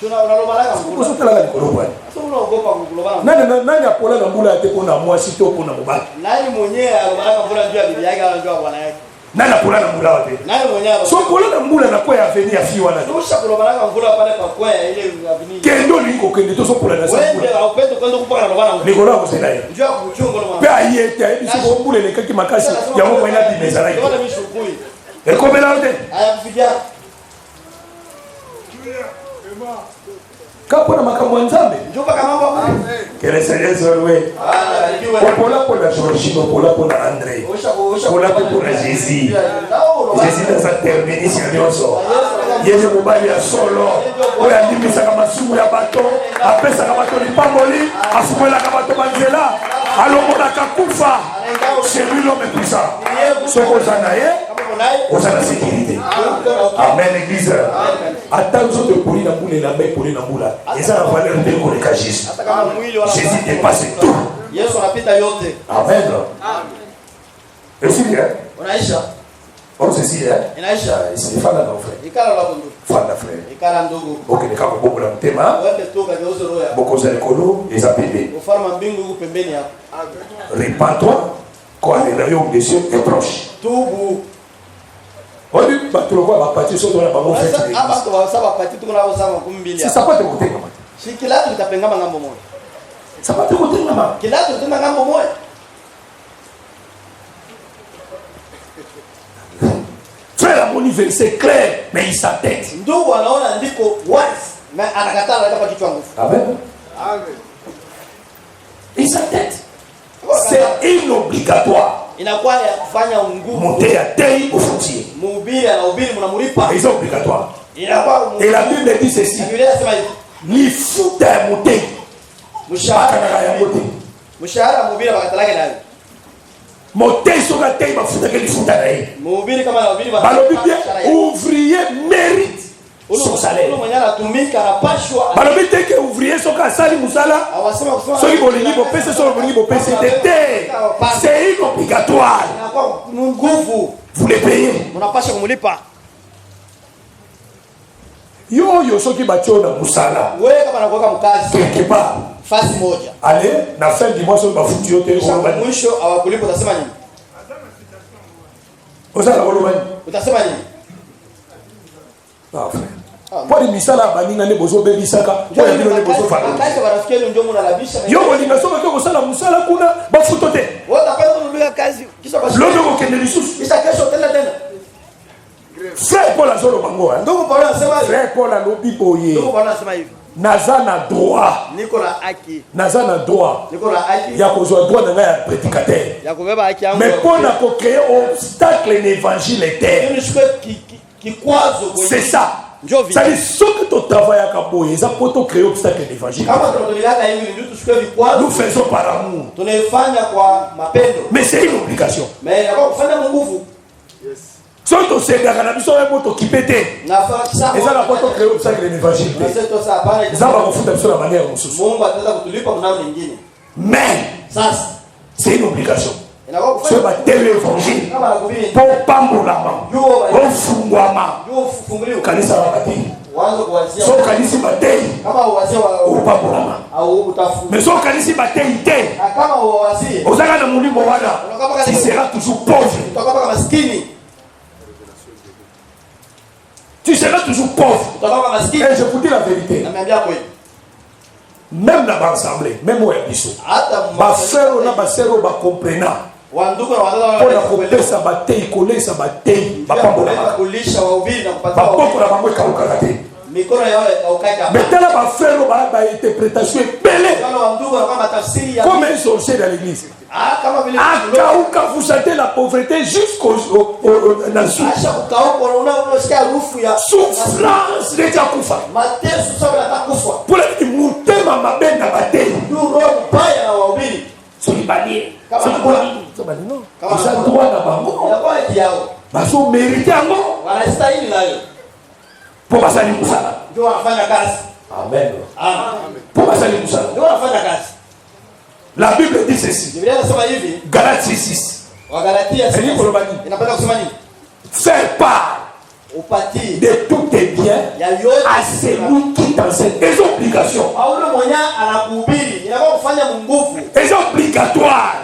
unalobalaka nguvu osotalaka likolo bwani sasa unaogopa kukulobana nani apolaka mbula te mpona mwasi to mpona mobali nani mwenyewe alobalaka mbula ndio ya bibi yake au ndio bwana yake nani apolaka mbula wape nani mwenyewe so polaka mbula na kwa ya avenir ya fi wana tusha kulobalaka mbula pale pa kwa ile avenir kendo lingo kende to so polana sa wewe mbula au pendo kwenda kupaka na bwana likolo ya kosela ye ndio kuchunga na mpe ayete ayebi soko mbula elekaki makasi yango kwa ina bimezalaki ndio mimi shukui ekomela te aya kufikia kapona makambo ya nzambe njoka kama mambo kereselezolwe opola mpona georgine opola mpona andré opola mpe mpona jésus jésus naza terminisia nyonso yeye mobali ya solo oyo andimisaka masumu ya bato apesaka bato lipamboli afungolaka bato banzela alongonaka kufa celui l'homme puissant soki oza na ye oza na sécurité amen église ata nzoto epoli na mbula elamba epoli na mbula eza na valeur nde koleka jésus jésus dépasse tout Yesu anapita yote amen esili unaisha on ceci inaisha fanda na frère ikala la kundu fanda frère ikala ndugu okendeka kobobola motema wende toka geuzo roho yako bokoza likolo eza pembeni ufalme wa mbingu uko pembeni yako repends-toi quand le royaume des cieux est proche tubu obi bato lokola bapati soki wana bango fete sasa hapa ndo wasaba pati tuko nao sama kumbili si sapate kotengama te shikilatu kitapengama ngambo moja sapate kotengama kilatu tena ngambo moja frère amoni verset clair mais il s'entête ndugu anaona ndiko wazi na anakataa anaweka kwa kichwa nguvu amen il s'entête c'est inobligatoire inakuwa ya kufanya nguvu monter à tei au foncier mhubiri anahubiri mnamlipa c'est obligatoire inakuwa et la Bible dit ceci Biblia inasema hivi lifuta ya motei bakanaka yango te mshahara mhubiri bakatalake nayo motei soki atei bafutaki lifuta na ye mhubiri kama anahubiri balobi bien ouvrier mérite son salaire mwenye anatumika anapashwa balobi te ke ouvrier soki asali mosala awasema kusema soki bolingi bopese soki bolingi bopese te te c'est inobligatoire inakuwa nguvu vous les payez mnapasha kumlipa yoyo soki batio na mosala wewe kama anakuweka mkazi quelque part fasi moja ale na fin du mois soki bafuti yo te mwisho hawakulipa utasema nini ozala koloba nini utasema nini poni misala ya baninga nde bozobebisaka po ya bino nde bozofala kazi barafiki yenu ndio mnalabisha yo kolinga soki oke kosala mosala kuna bafuto te wote apata kunulika kazi kisha basi lobi okokende lisusu kisha kesho tena frère paul azoloba ngo ndugu Paulo anasema hivi frère paul alobi boye ndugu Paulo anasema hivi naza na droit niko na haki naza na droit niko na haki ya kozwa droit na ngai ya prédicateur ya kubeba haki yangu mais mpona kocréer obstacle na évangile te ili shike kikwazo kwenye c'est ça njovi c'est soki totravaillaka boye eza mpo tocréer obstacle na évangile kama tunatolilaka hivi ndio tushike vikwazo nous faisons par amour tunaifanya kwa mapendo mais c'est une obligation mais inakuwa kufanya nguvu soki tosengaka na biso oyo tokipe te eza na mpo tocréer obstacle na évangile te eza bakofuta biso na manière mosusu Mungu ataweza kutulipa mnao nyingine mais sasa c'est une obligation Ce matin l'évangile pour pambolama pour fungwama kanisa la batei so kanisi batei ou pambolama mais so kanisi batei te ozaka na mulimo wana tu seras toujours pauvre tu seras toujours pauvre et je vous dis la vérité même dans l'assemblée même au biso ba frère na ba sœur ba comprena pona kopesa batei kolesa batei bapambola bapokola bango ekawukaka te mais tala bafrère bainterprétation ebele comme un sorcier dans l'église akauka, vous sentez la pauvreté jusqu'au nasu souffrance deja kufa pour la mutema mabe na batei solibalier non ça droit na bango baso mérite yango pour basali musala amen pour basali musala la Bible dit ceci Galates 6 faire part de tous tes biens à celui qui t'enseigne. Les obligations. Les obligatoires.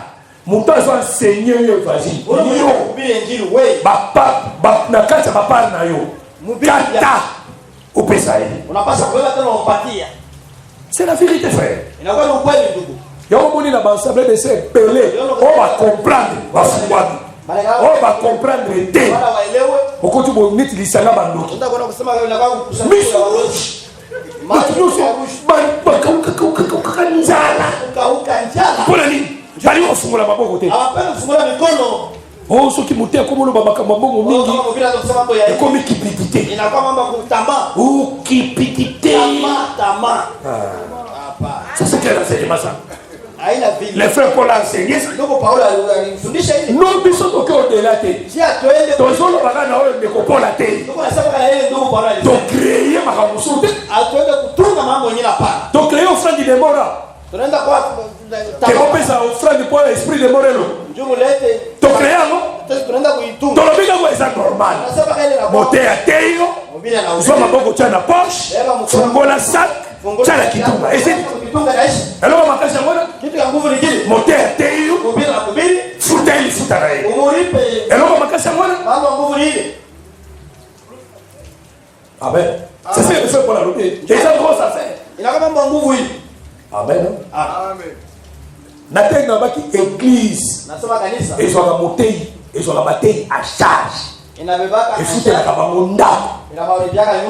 Mon temps est enseigné, vas-y. C'est la vérité, frère. Il y a un monde dans l'assemblée de ces pelés. On va comprendre. On va comprendre les thés. Pourquoi tu veux mettre les salades dans l'autre? Oh, ceux qui montent comme le baba kamambo mingi, et comme qui pitité. Ou qui pitité. Ça c'est quel enseignement ça? Les frères Paul a enseigné ça. Non, ils sont au-delà de la donc, on va donc, créer ma ramoussou. Donc, créer offrande de Démora. Que on peut ça offrande pour l'esprit de Morello. Donc, créer non? Donc, le bilan est normal. Monter à Théo. Soit ma bonne tient la poche. Fongo la sac. Tient la kitumba. Et c'est. Alors, on va faire ça. Monter à Théo. Fouter les foutaraïs. Alors, on va faire ça. Amen. C'est ça que fait pour la route. Et ça, grosse affaire. Amen. Amen. Nathalie n'a pas qui église. Ils ont la montée, ils ont la bataille à charge. Ils foutent la cabamonda.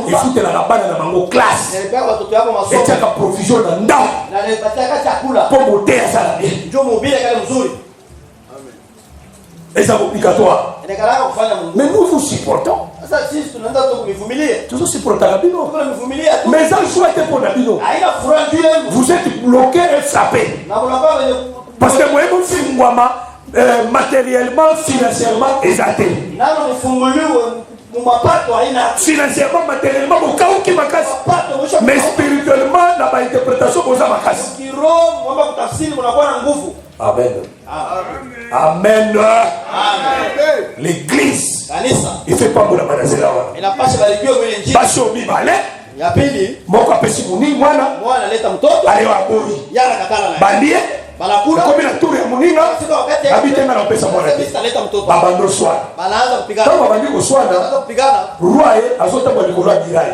Ils foutent la cabane dans la classe. Et tu as la provision dans le pour monter à ça. Et c'est obligatoire. Mais nous vous supportons. Toujours supportons la bino. Mais ça souhaite pour la bino. Vous êtes bloqué et frappé. Parce que moi, mon film, matériellement, financièrement, exalté. Financièrement, matériellement, au cas où qui m'a cassé. Mais spirituellement, la interprétation aux amakas. Amen. Amen. L'église, il fait pas pour la manazela. Baso bibale. Mon kapesi muni mwana. Allez wa bori. Bandie. Comme la tour ya muninga. Habite na pesa mwana. Babando soir. Kama bandiko soir. Roi azota kwa likolo dirai.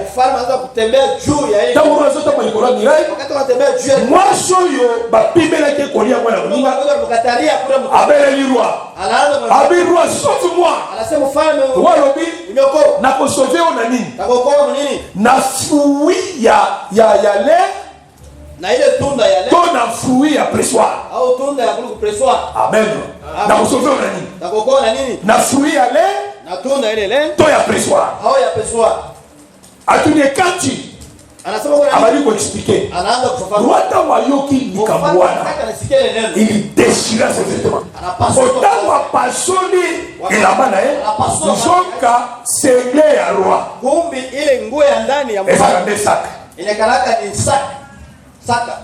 Tamu azota kwa likolo dirai. Moi soyo ba pibela ke kolia mwana muninga. Abele li roi. Abi roi sauve-moi. Roi lobi. Na ko sauver on nini? Na fruit ya lait. Na ile tunda ya leo. Tunda fruit ya pressoir. Au tunda ya pressoir. Amen. Na kusofe na nini? Na kokoo na nini? Na fruit ya leo. Na tunda ile leo. To ya pressoir. Au ya pressoir. Atunie kanti. Anasema kwa nini? Abali ko expliquer. Anaanza kufafanua. Rwanda wayoki nikamwana. Il déchira ses vêtements. Autant wa pasoni elabana Nzoka sengle ya roi. Kumbi ile nguo ya ndani ya mfalme. Esa sac. Ile kalaka ni sac. Saka.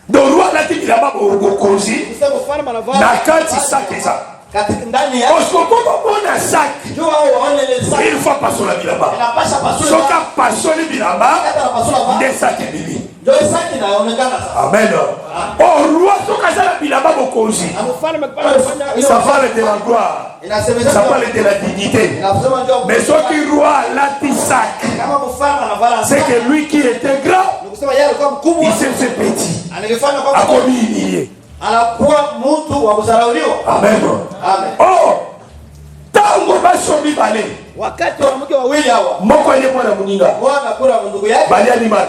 Donc roi l'a dit bilamba bokozi. Kusema mfalme anavaa. Na kati sac ça. Katika ndani ya. Osko bona sac. Jua waone le sac. Il faut passer la bilamba. Inapasha pasula. Soka passer bilamba. Kata pasula. Des sacs bibi. Ndio sac inaonekana sasa. Amen. Oh roi soka sala bilamba bokozi. Mfalme kufanya ça parle de la gloire. Ça parle de la dignité. Mais ce qui roi l'a sac. C'est que lui qui était grand, il s'est fait petit. A commis humilié. Amen. Oh, tango basomi bale. Wakati wanamke wawili hawa. Moko yeye mwana muninga. Bwana kula ndugu yake. Bali animal.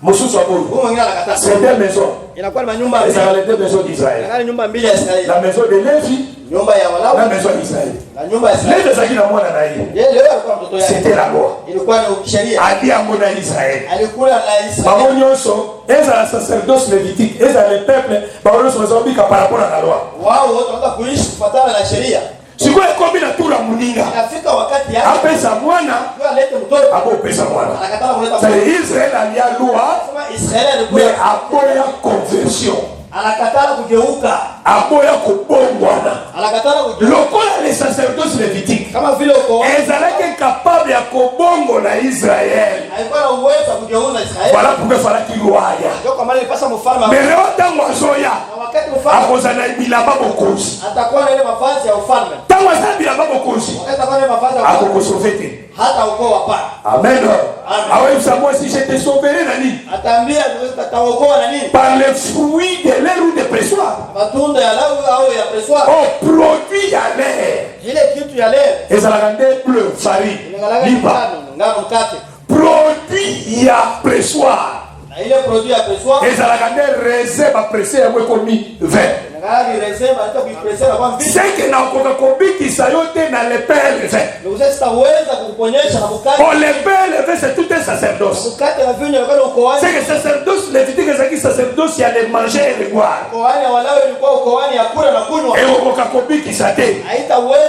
Mususu aboyo. Huyo mwingine anakataa. C'est deux maisons. Inakuwa ni nyumba mbili. C'est les deux maisons d'Israël. Inakuwa nyumba mbili ya Israeli. La maison de Lévi, nyumba ya Walawi, la maison d'Israël. Na nyumba ya Israeli. Lévi zaki na mwana na yeye. Yeye leo alikuwa mtoto yake. C'était la loi. Ilikuwa ni sheria. Ali amona Israël. Alikula na Israeli. Mamonyoso, eza la sacerdoce lévitique, eza le peuple, baonoso bazobika par rapport à la loi. Wao wote wanataka kuishi kufuatana na sheria. Sikuwa kombi na tura muninga. Inafika wakati yake. Apesa mwana, Ndio alete mtoto. abo pesa mwana. Anakataa kuleta mtoto. C'est Israël alia loi. Kama Israeli alikuwa mais aboya conversion. Anakataa kugeuka. Aboya kubongwana. Anakataa kugeuka. Lokola les sacerdoces lévitiques. Kama vile uko. Ezalaki capable ya kubongo na Israël. Alikuwa na uwezo wa kugeuza Israeli. Voilà pourquoi falaki loya. Ndio kwa maana ilipasa mfalme. Mais leo tango azoya. Wakati mfalme akozana bilamba bokozi. Atakuwa na ile mavazi ya ufalme. Tango azana bilamba bokozi. Atakuwa na ile mavazi ya ufalme. Akokosovete. Hata ukoo hapana. Amen. Awe moi si je te sauverai na nini? Ataambia tutaokoa na nini? Par les fruits de l'air ou de pressoir. Matunda ya lau au ya pressoir. Oh, produit ya l'air. Ile kitu ya l'air. Ezalaka nde bleu farine. Lipa. Ngano mkate. Produit ya pressoir. Na ile produit ya pressoir. Ezalaka nde raisin ba pressé ya komi vin. C'est que na koka kobikisa yote na le père le vin. Oh, le père le vin c'est tout un sacerdoce. C'est que sacerdoce lévitique c'est sacerdoce il y a les manger et les boire. Et on koka kobikisa te.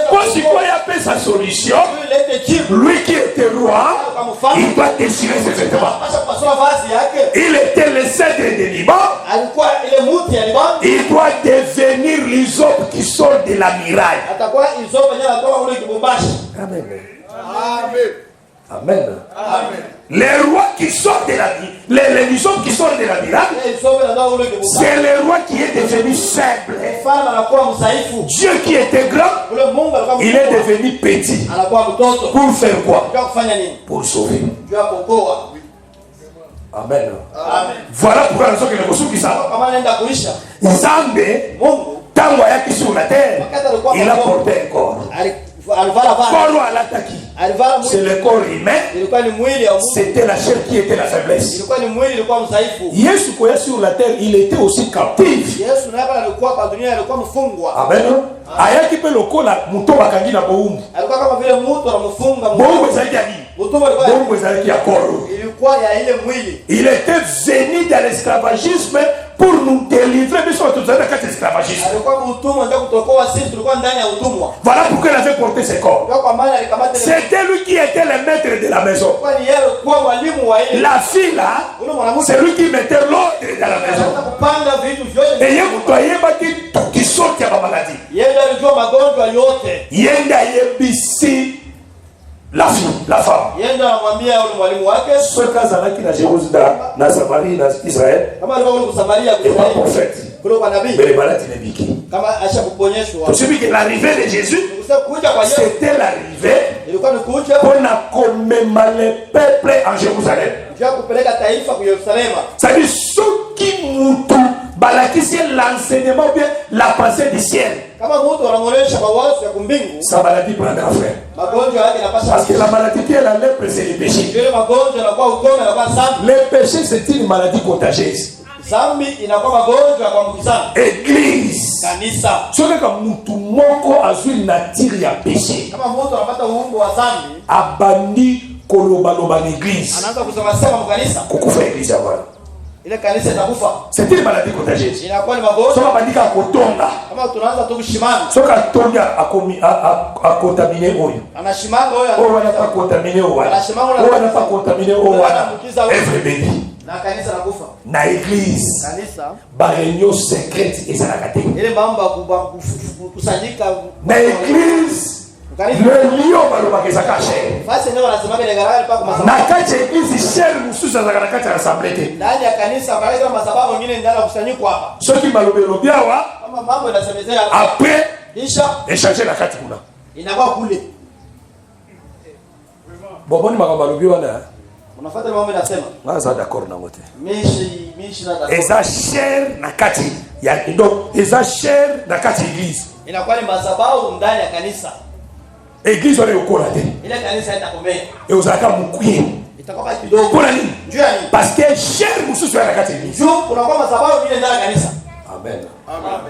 Pour si quoi y a sa solution, lui qui était roi, il doit déchirer ses vêtements. Il était le cèdre de Liban. Il doit devenir l'hysope qui sort de la miraille. Amen. Amen. Amen. Les rois qui sortent de la l'hysope qui sort de la miraille, c'est le roi qui est devenu faible. Dieu qui était grand, il est devenu petit. Pour faire quoi? Pour sauver. Amen. Amen. Voilà pourquoi nous sommes que nous sommes qui savent. Nzambe, tango yaki sur la terre, il a porté un corps. Corps à l'attaque. C'est le corps humain. C'était la chair qui était la faiblesse. Yesu koya sur la terre, il était aussi captif. Amen. Ayaki pe lokola muto bakangi na boumbu. Boumbu ezalaki ani? Boumbu ezalaki ya koro. Il était venu dans l'esclavagisme pour nous délivrer de cet esclavagisme. Voilà pourquoi il avait porté ses corps. C'était lui qui était le maître de la maison. La fille là, c'est lui qui mettait l'ordre dans la maison. Et il y a qui sort de la maladie. Yenda yebisi la fille, la femme. Ce cas là qui n'a Jérusalem, dans Samarie, dans Israël, et pas prophète. Mais les malades il est piqué. Pour celui qui est l'arrivée de Jésus, c'était l'arrivée pour commémorer le peuple en Jérusalem. C'est-à-dire ceux qui moutent, balakisi l'enseignement bien la pensée du ciel. Sa maladie prendra fin. Parce que la maladie qui est la lèpre, c'est le péché. Le péché, c'est une maladie contagieuse. Église. Soki ka mutu moko azwi nature ya péché. Abandi kolobaloba l'église. Kukufa église avant. C'est une maladie contagieuse. Soka bandika kotonga. Soka tonga a contaminé oyo. Oyo wana pas contaminé oyo. Oyo wana pas contaminé oyo wana. Everybody. Na kanisa la kufa. Na église. Kanisa. Ba réunion secrète ezalaka te. Ile mambo kusanyika. Na église. Le lion balobaka ezaka cher. Fasi ndio wanasema ile garage pa kwa masababu. Na kati église cher mususu ezalaka na kati ya assemblée te. Ndani ya kanisa pale kama masababu nyingine ndani kusanyiko hapa. Soki balobelo biawa. Kama mambo yanasemezea hapa. Après kisha échanger na kati kuna. Inakuwa kule. Boboni makambo balobi wana. Unafuata mambo yanasema. Ngaza d'accord na ngote. Mishi na d'accord. Eza cher na kati ya donc eza cher na kati église. Inakuwa ni masababu ndani ya kanisa. Église wana yokola te. Ile kanisa itakomea. Et ozaka mukuye. Itakuwa kidogo. Pour nini? Juu ya nini? Parce que cher mususu ya kati église. Juu kunakuwa masababu ile ndani ya kanisa. Amen. Amen.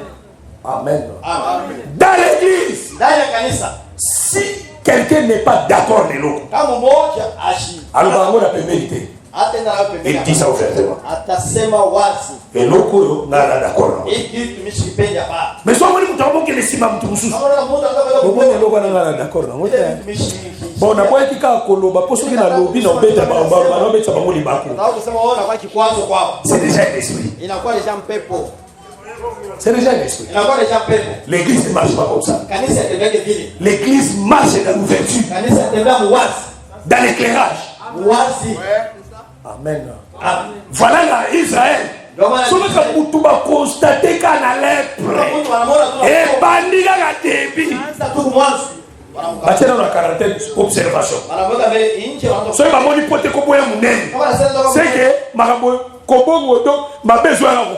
Amen. Amen. Dans l'église. Ndani ya kanisa. Si quelqu'un n'est pas d'accord de l'autre. Kama mmoja ashi. Alors bango na pembeni. Atenda na pembeni. Il dit ça ouvertement. Atasema wazi. Et loko yo na d'accord. Hii kitu tumeshipenda hapa. Mais so mwalimu mtaomba kile sima mtu mususu. Mbona loko na d'accord na ngote. Bon na kwa kika koloba poso kina lobi na obeta ba na obeta bango libako. Ndio kusema wao na kwa kikwazo kwao. C'est déjà l'esprit. Inakuwa deja mpepo. C'est déjà l'esprit. Inakuwa deja mpepo. L'église ne marche pas comme ça. Kanisa itembeke vile. L'église marche dans l'ouverture. Kanisa itembea muwazi. Dans l'éclairage. Muwazi. Amen. Voilà la Israël. Souvent quand vous va constater qu'en a lèpre. Et bandit à débit. Bâtir la quarantaine observation. Ce que mon hypothèque comme moi c'est que ma kobongo do ma besoin à vous.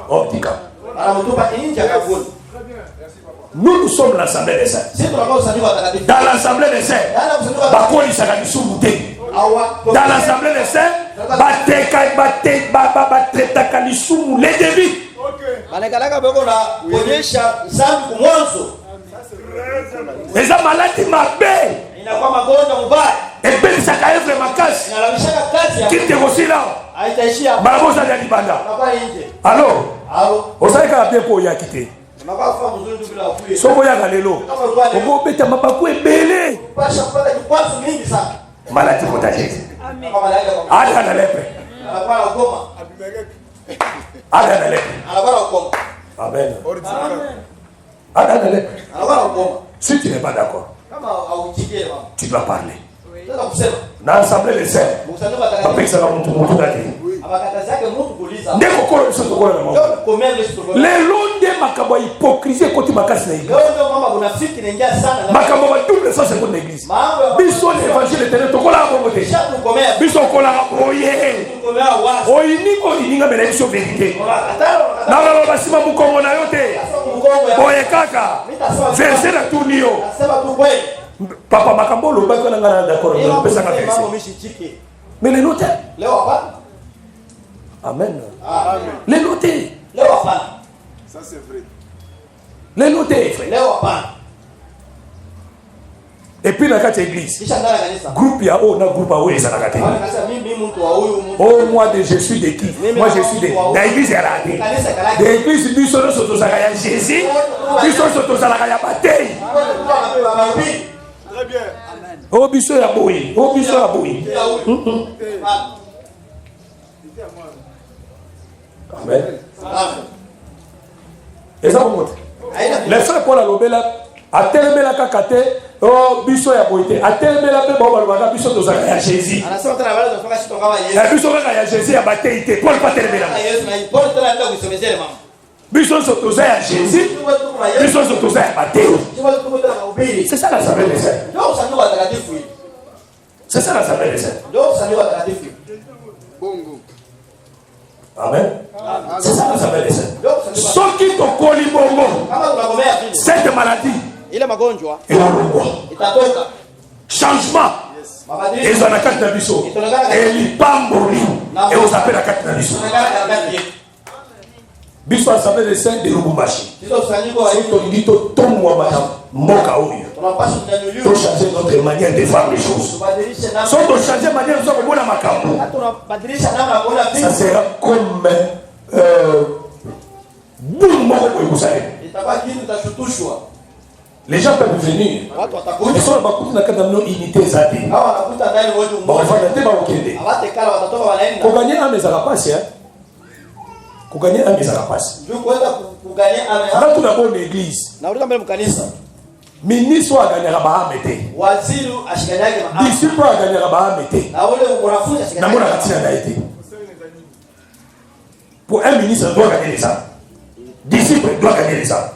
Oh tika. Nous sommes l'assemblée des saints. Dans l'assemblée des saints, bakoli sakamisu mute. Dans l'assemblée des saints, bateka lisumu les débits. Banakalaka beko na kuonyesha zambi kumwanzo. Eza maladi mabe. Inakuwa magonjwa mbaya. Epeli sakaevre makasi. Inalabishaka kazi ya. Kite kosila. Haitaishia. Barabosa ya libanda. Inakuwa nje. Allo? Allo? Osaika pepo ya kite. Makafa mzuri tu bila kuye. Soko ya galelo. Ogo beta mabaku ebele. Pasha kupata kikwazo mingi sana. Maladi contagieuse. Amen. Ada na lepre. Anakuwa na ukoma. Ada na lepre. Anakuwa na ukoma. Amen. Ada na lepre. Anakuwa na ukoma. Si tu n'es pas d'accord, Kama haujikie mama. tu dois parler. Sasa kusema. Dans l'assemblée des saints, Mkusanyiko papa atakatifu. isa kama mtu dati. Abakataza yake mtu kuuliza. Ndeko kolo biso tokolo na mama. Combien de choses. Lelo nde makambo ya hypocrisie koti makasi na église. Leo ndio mama kuna fiki inaingia sana. Makambo ya double sens koti na église. Mambo ya Biso na évangile tene tokola bongo te. shatu komea. Biso kola boye. Komea wazi. Oyininga mena biso vérité. Wakatalo. Na baba basima mukongo na yote. Mkongo ya. Boye kaka. Verset na tunio. Nasema tu kweli. Papa makambo lo ba kona ngana d'accord. Na pesa ka verset. Mambo mishichike. Mais les notes. Leo hapa. Amen. Amen. Les noter. Leo hapa. Ça c'est vrai. Les noter, frère. Leo hapa. Et puis dans quatre églises. Kisha ndani ya kanisa. Groupe ya o na groupe a weza na kate. Kanisa mimi mtu wa huyu mtu. Oh moi de je suis de qui? Moi je suis de la église ya raté. Kanisa kalaki. De église biso no soto saka ya Jésus. Biso soto saka ya batei. Très bien. Oh biso ya boyi. Oh biso ya boyi. Amen. Et ça vous les frères Paul alobela atelemela kakate oh biso ya boyite atelemela pe ba balobaka biso tozaka ya Jésus. Anasema tena wale wanafanya kitu kama Yesu. Ya biso kaka ya Jésus ya bateite Paul pa telemela. Yesu na Paul tena ndio kusomezea mama. Biso so toza ya Jésus. Biso so toza ya bateo. C'est ça la saveur des saints. Ndio usanywa watakatifu hivi. C'est ça la saveur des saints. Ndio usanywa watakatifu. Bongo. Amen. C'est ça la saveur des saints. Soki tokoli bongo. Kama tunagomea vile. Cette maladie. Ile magonjwa Inarungwa. itatoka. Changement. Mabadiliko. Ils ont la carte de biso. Et l'ipamboli. Et on s'appelle la carte de biso. Biso assemblée des saints de Lubumbashi. Sio usanyiko wa hiyo. Tolingi totomwa bana mboka oyo. Tunapaswa kunyanyuliwa. Pour changer notre manière de faire les choses. Tubadilishe namna. Sans de changer manière de kuona makambo. Tunabadilisha namna ya kuona Ça vitu. sera comme boum moko kwa kusale. Itakuwa kitu kitashutushwa. Les gens peuvent venir. Watu Ils watakuja. sont dans la unité zati. Hawa wanakuta ndani wote Bon, mmoja. enfin, il y a des Hawatekala watatoka wanaenda. Pour gagner un, mais ça va passer. Pour gagner un, mais ça va passer. Juu kwenda kugania Dans tout d'abord l'église, na ulika mbele mkanisa. ministre a gagné la Bahamete. Waziri ashikanyage mahali. Disciple a gagné la Bahamete. Na ule mwanafunzi N'a pas ashikanyage. la été. Pour un ministre, il doit gagner les âmes. Disciple doit gagner les âmes.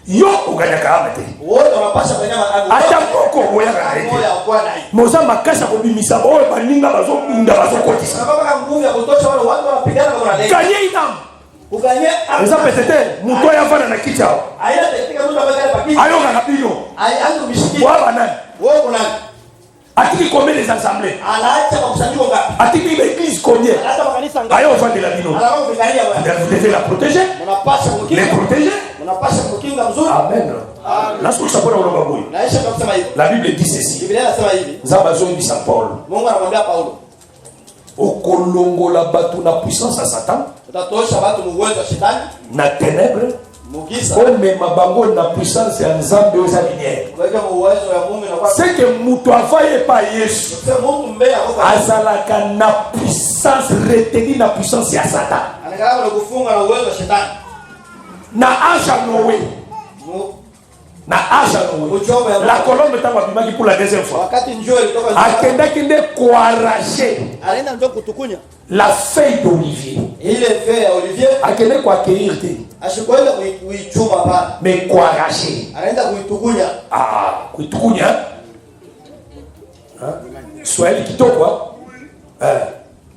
Yo, on gagne la Bahamete. Wote wanapasha kwenye mahali. Atapoko oya garete. Moya kwa nai. Moza makasa ko bimisa bo baninga bazo bunda bazo kotisa. Sababu kama nguvu ya kutosha wale watu wanapigana kwa wanalenga. Gagner une âme. Kugania. Eza petete muto ya fana na kichao. Aina teknika mtu ambaye pakiti. Ayo kana bino. Angu mishiki. Wa banani. Wewe kuna Atiki combien les assemblées? anaacha kwa kusanyiko ngapi? Atiki l'église combien? Hata makanisa ngapi? Ayo vende la bino. Alafu vikania wewe. Vous devez la protéger. Mnapasha Les kukinga. protéger. Mnapasha kukinga mzuri. Amen. La source pour le baboui. Naisha kwa kusema hivi. La Bible dit ceci. Biblia inasema hivi. Zabazo dit Saint Paul. Mungu anamwambia Paulo, Okolongola batu na puissance à Satan, utatosha watu uwezo wa shetani, na ténèbres, mugisa, comme mabango na puissance ya nzambe oza lumière. kuweka uwezo wa Mungu na kwa C'est que mutu afaye pa Yesu. sema Mungu mbele kwa Azalaka na puissance retenue na puissance ya Satan. anakaa na kufunga na uwezo wa shetani. Na aja Noé. Na aja Noé. La colombe tango abimaki pour la deuxième fois. Wakati njoo ilitoka Akendaki nde kuarracher anaenda njoo kutukunya la feuille d'olivier. ile fea ya Olivier, Akende kuaccueillir te. ashikwenda kuichuma bana, Mais kuarracher. anaenda kuitukunya. Ah, kuitukunya. Swahili kitoko.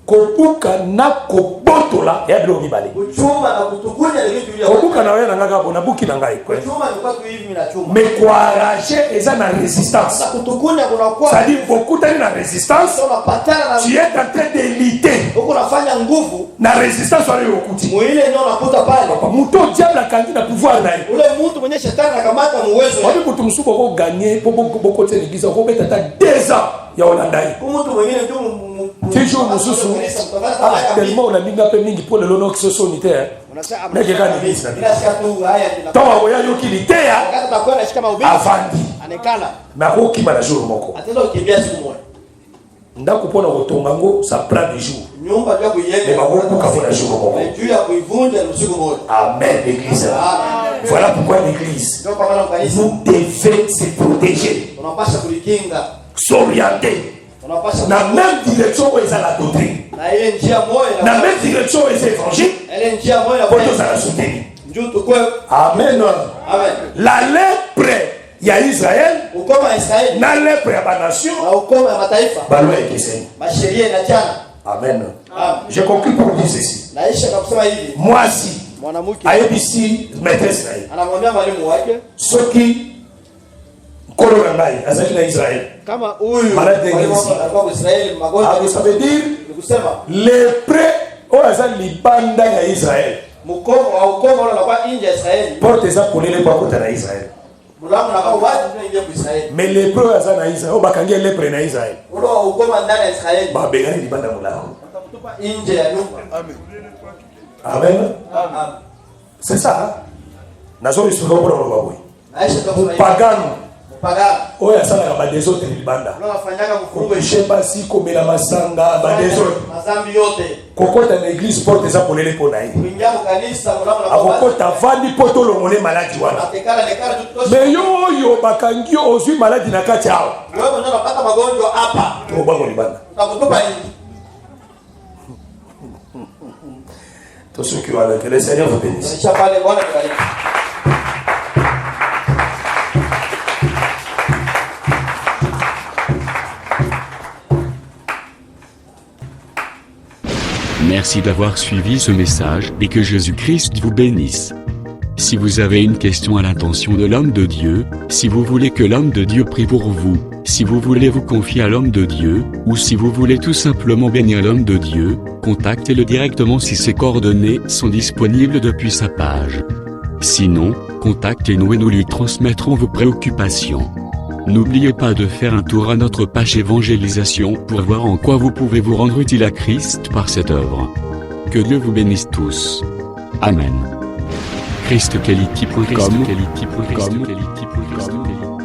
Kobuka na kobotola ya bilo mibale. Kuchuma na kutukunya ni vitu vile. Kobuka na wewe na ngaka bona buki na ngai kwe. Kuchuma ni kwa hivi mimi na chuma. Mais kuarracher eza na résistance. Sasa kutukunya kuna kwa Ça dit beaucoup tani na résistance. unapatana na Tu es en train de lutter. huko unafanya nguvu Na résistance wale yokuti. mwile ndio unakuta pale. Muto diable akangi na pouvoir na ye. Ule mtu mwenye shetani anakamata uwezo. Wadi mutu msuko ko gagner boko te l'église ko beta ta 2 ans ya Holanda yi. Kwa mtu mwingine tu Toujours mususu. Ah, tellement on a mis un peu mingi pour le lono qui se sont unitaires. unasema Neke gani l'église na. bila shaka tu haya Tawa oya yo kilitea wakati utakuwa unashika mahubiri avandi. anekana Na ko kima na jour moko. atenda ukimbia siku moja. Ndako pona kotonga ngo ça prend des jours. Nyumba ndio kuijenga Mais bakoko kafuna jour moko. juu ya kuivunja ni siku moja. Amen l'église. Voilà pourquoi l'église Ndio kwa maana kanisa vous devez se protéger, unapaswa kulikinga, s'orienter unapaswa na même direction où est la doctrine. na ile njia moja Na même direction où est l'évangile. ile njia moja Pour tous à la soutenir. njoo tukue. Amen. Amen. La lèpre ya Israël Ukoma Israeli na lèpre ya ba nation na ukoma ya mataifa balwa ekeseni. masheria inachana. Amen. Amen. Je conclue pour dire ceci. Naisha kwa kusema hivi, Mwasi mwanamke ayebisi maîtresse na ye. anamwambia mwalimu wake Soki nkolo na ngai azali na Israël. kama huyu Malade mwalimu ngezi. alikuwa kwa Israeli Ah, magonjwa ça veut dire ni kusema lèpre oyo aza libanda ya Israël. mkomo wa ukoma ule unakuwa nje ya Israeli. Porte eza polele po akota na Israël. Mlango unakuwa wazi ndio ingia kwa Israeli. Mais lèpre oyo aza na Israël oyo bakangi ye lèpre na Israël. Ule wa ukoma ndani ya Israeli Babengani libanda molako. utakutupa nje ya nyumba. Amen. Amen. C'est ça. Hein? Nazo isuka mpona koloba boye. Naisha kwa kusema hivi, Pagano mpagana oyo asalaka badesote libanda. unafanyaga mfungo Kopeshe basi komela masanga badesote. mazambi yote. Kokota na église porte eza polele mpo na ye. Kuingia kwa kanisa mlango unakuwa wazi. Akokota vandi mpo tolongole maladi wana. Atekana nekana tutosha. Mais yo oyo bakangi yo ozwi maladi na kati awa. Wewe mwenyewe unapata magonjwa hapa. Tobango libanda. Utakutupa nje. Tous ceux qui ont avec le Seigneur vous bénisse. Nisha pale Bwana kubariki. Merci d'avoir suivi ce message et que Jésus-Christ vous bénisse. Si vous avez une question à l'intention de l'homme de Dieu, si vous voulez que l'homme de Dieu prie pour vous, si vous voulez vous confier à l'homme de Dieu, ou si vous voulez tout simplement bénir l'homme de Dieu, contactez-le directement si ses coordonnées sont disponibles depuis sa page. Sinon, contactez-nous et nous lui transmettrons vos préoccupations. N'oubliez pas de faire un tour à notre page évangélisation pour voir en quoi vous pouvez vous rendre utile à Christ par cette œuvre. Que Dieu vous bénisse tous. Amen. christquality.com.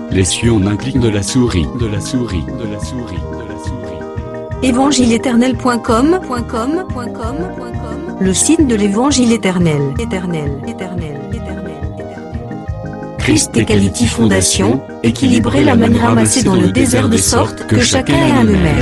Les cieux en un clic de la souris. évangile-éternel.com, le site de l'évangile éternel. Christ Equality Fondation, équilibrer la manne ramassée dans le désert de sorte que chacun ait un de mer.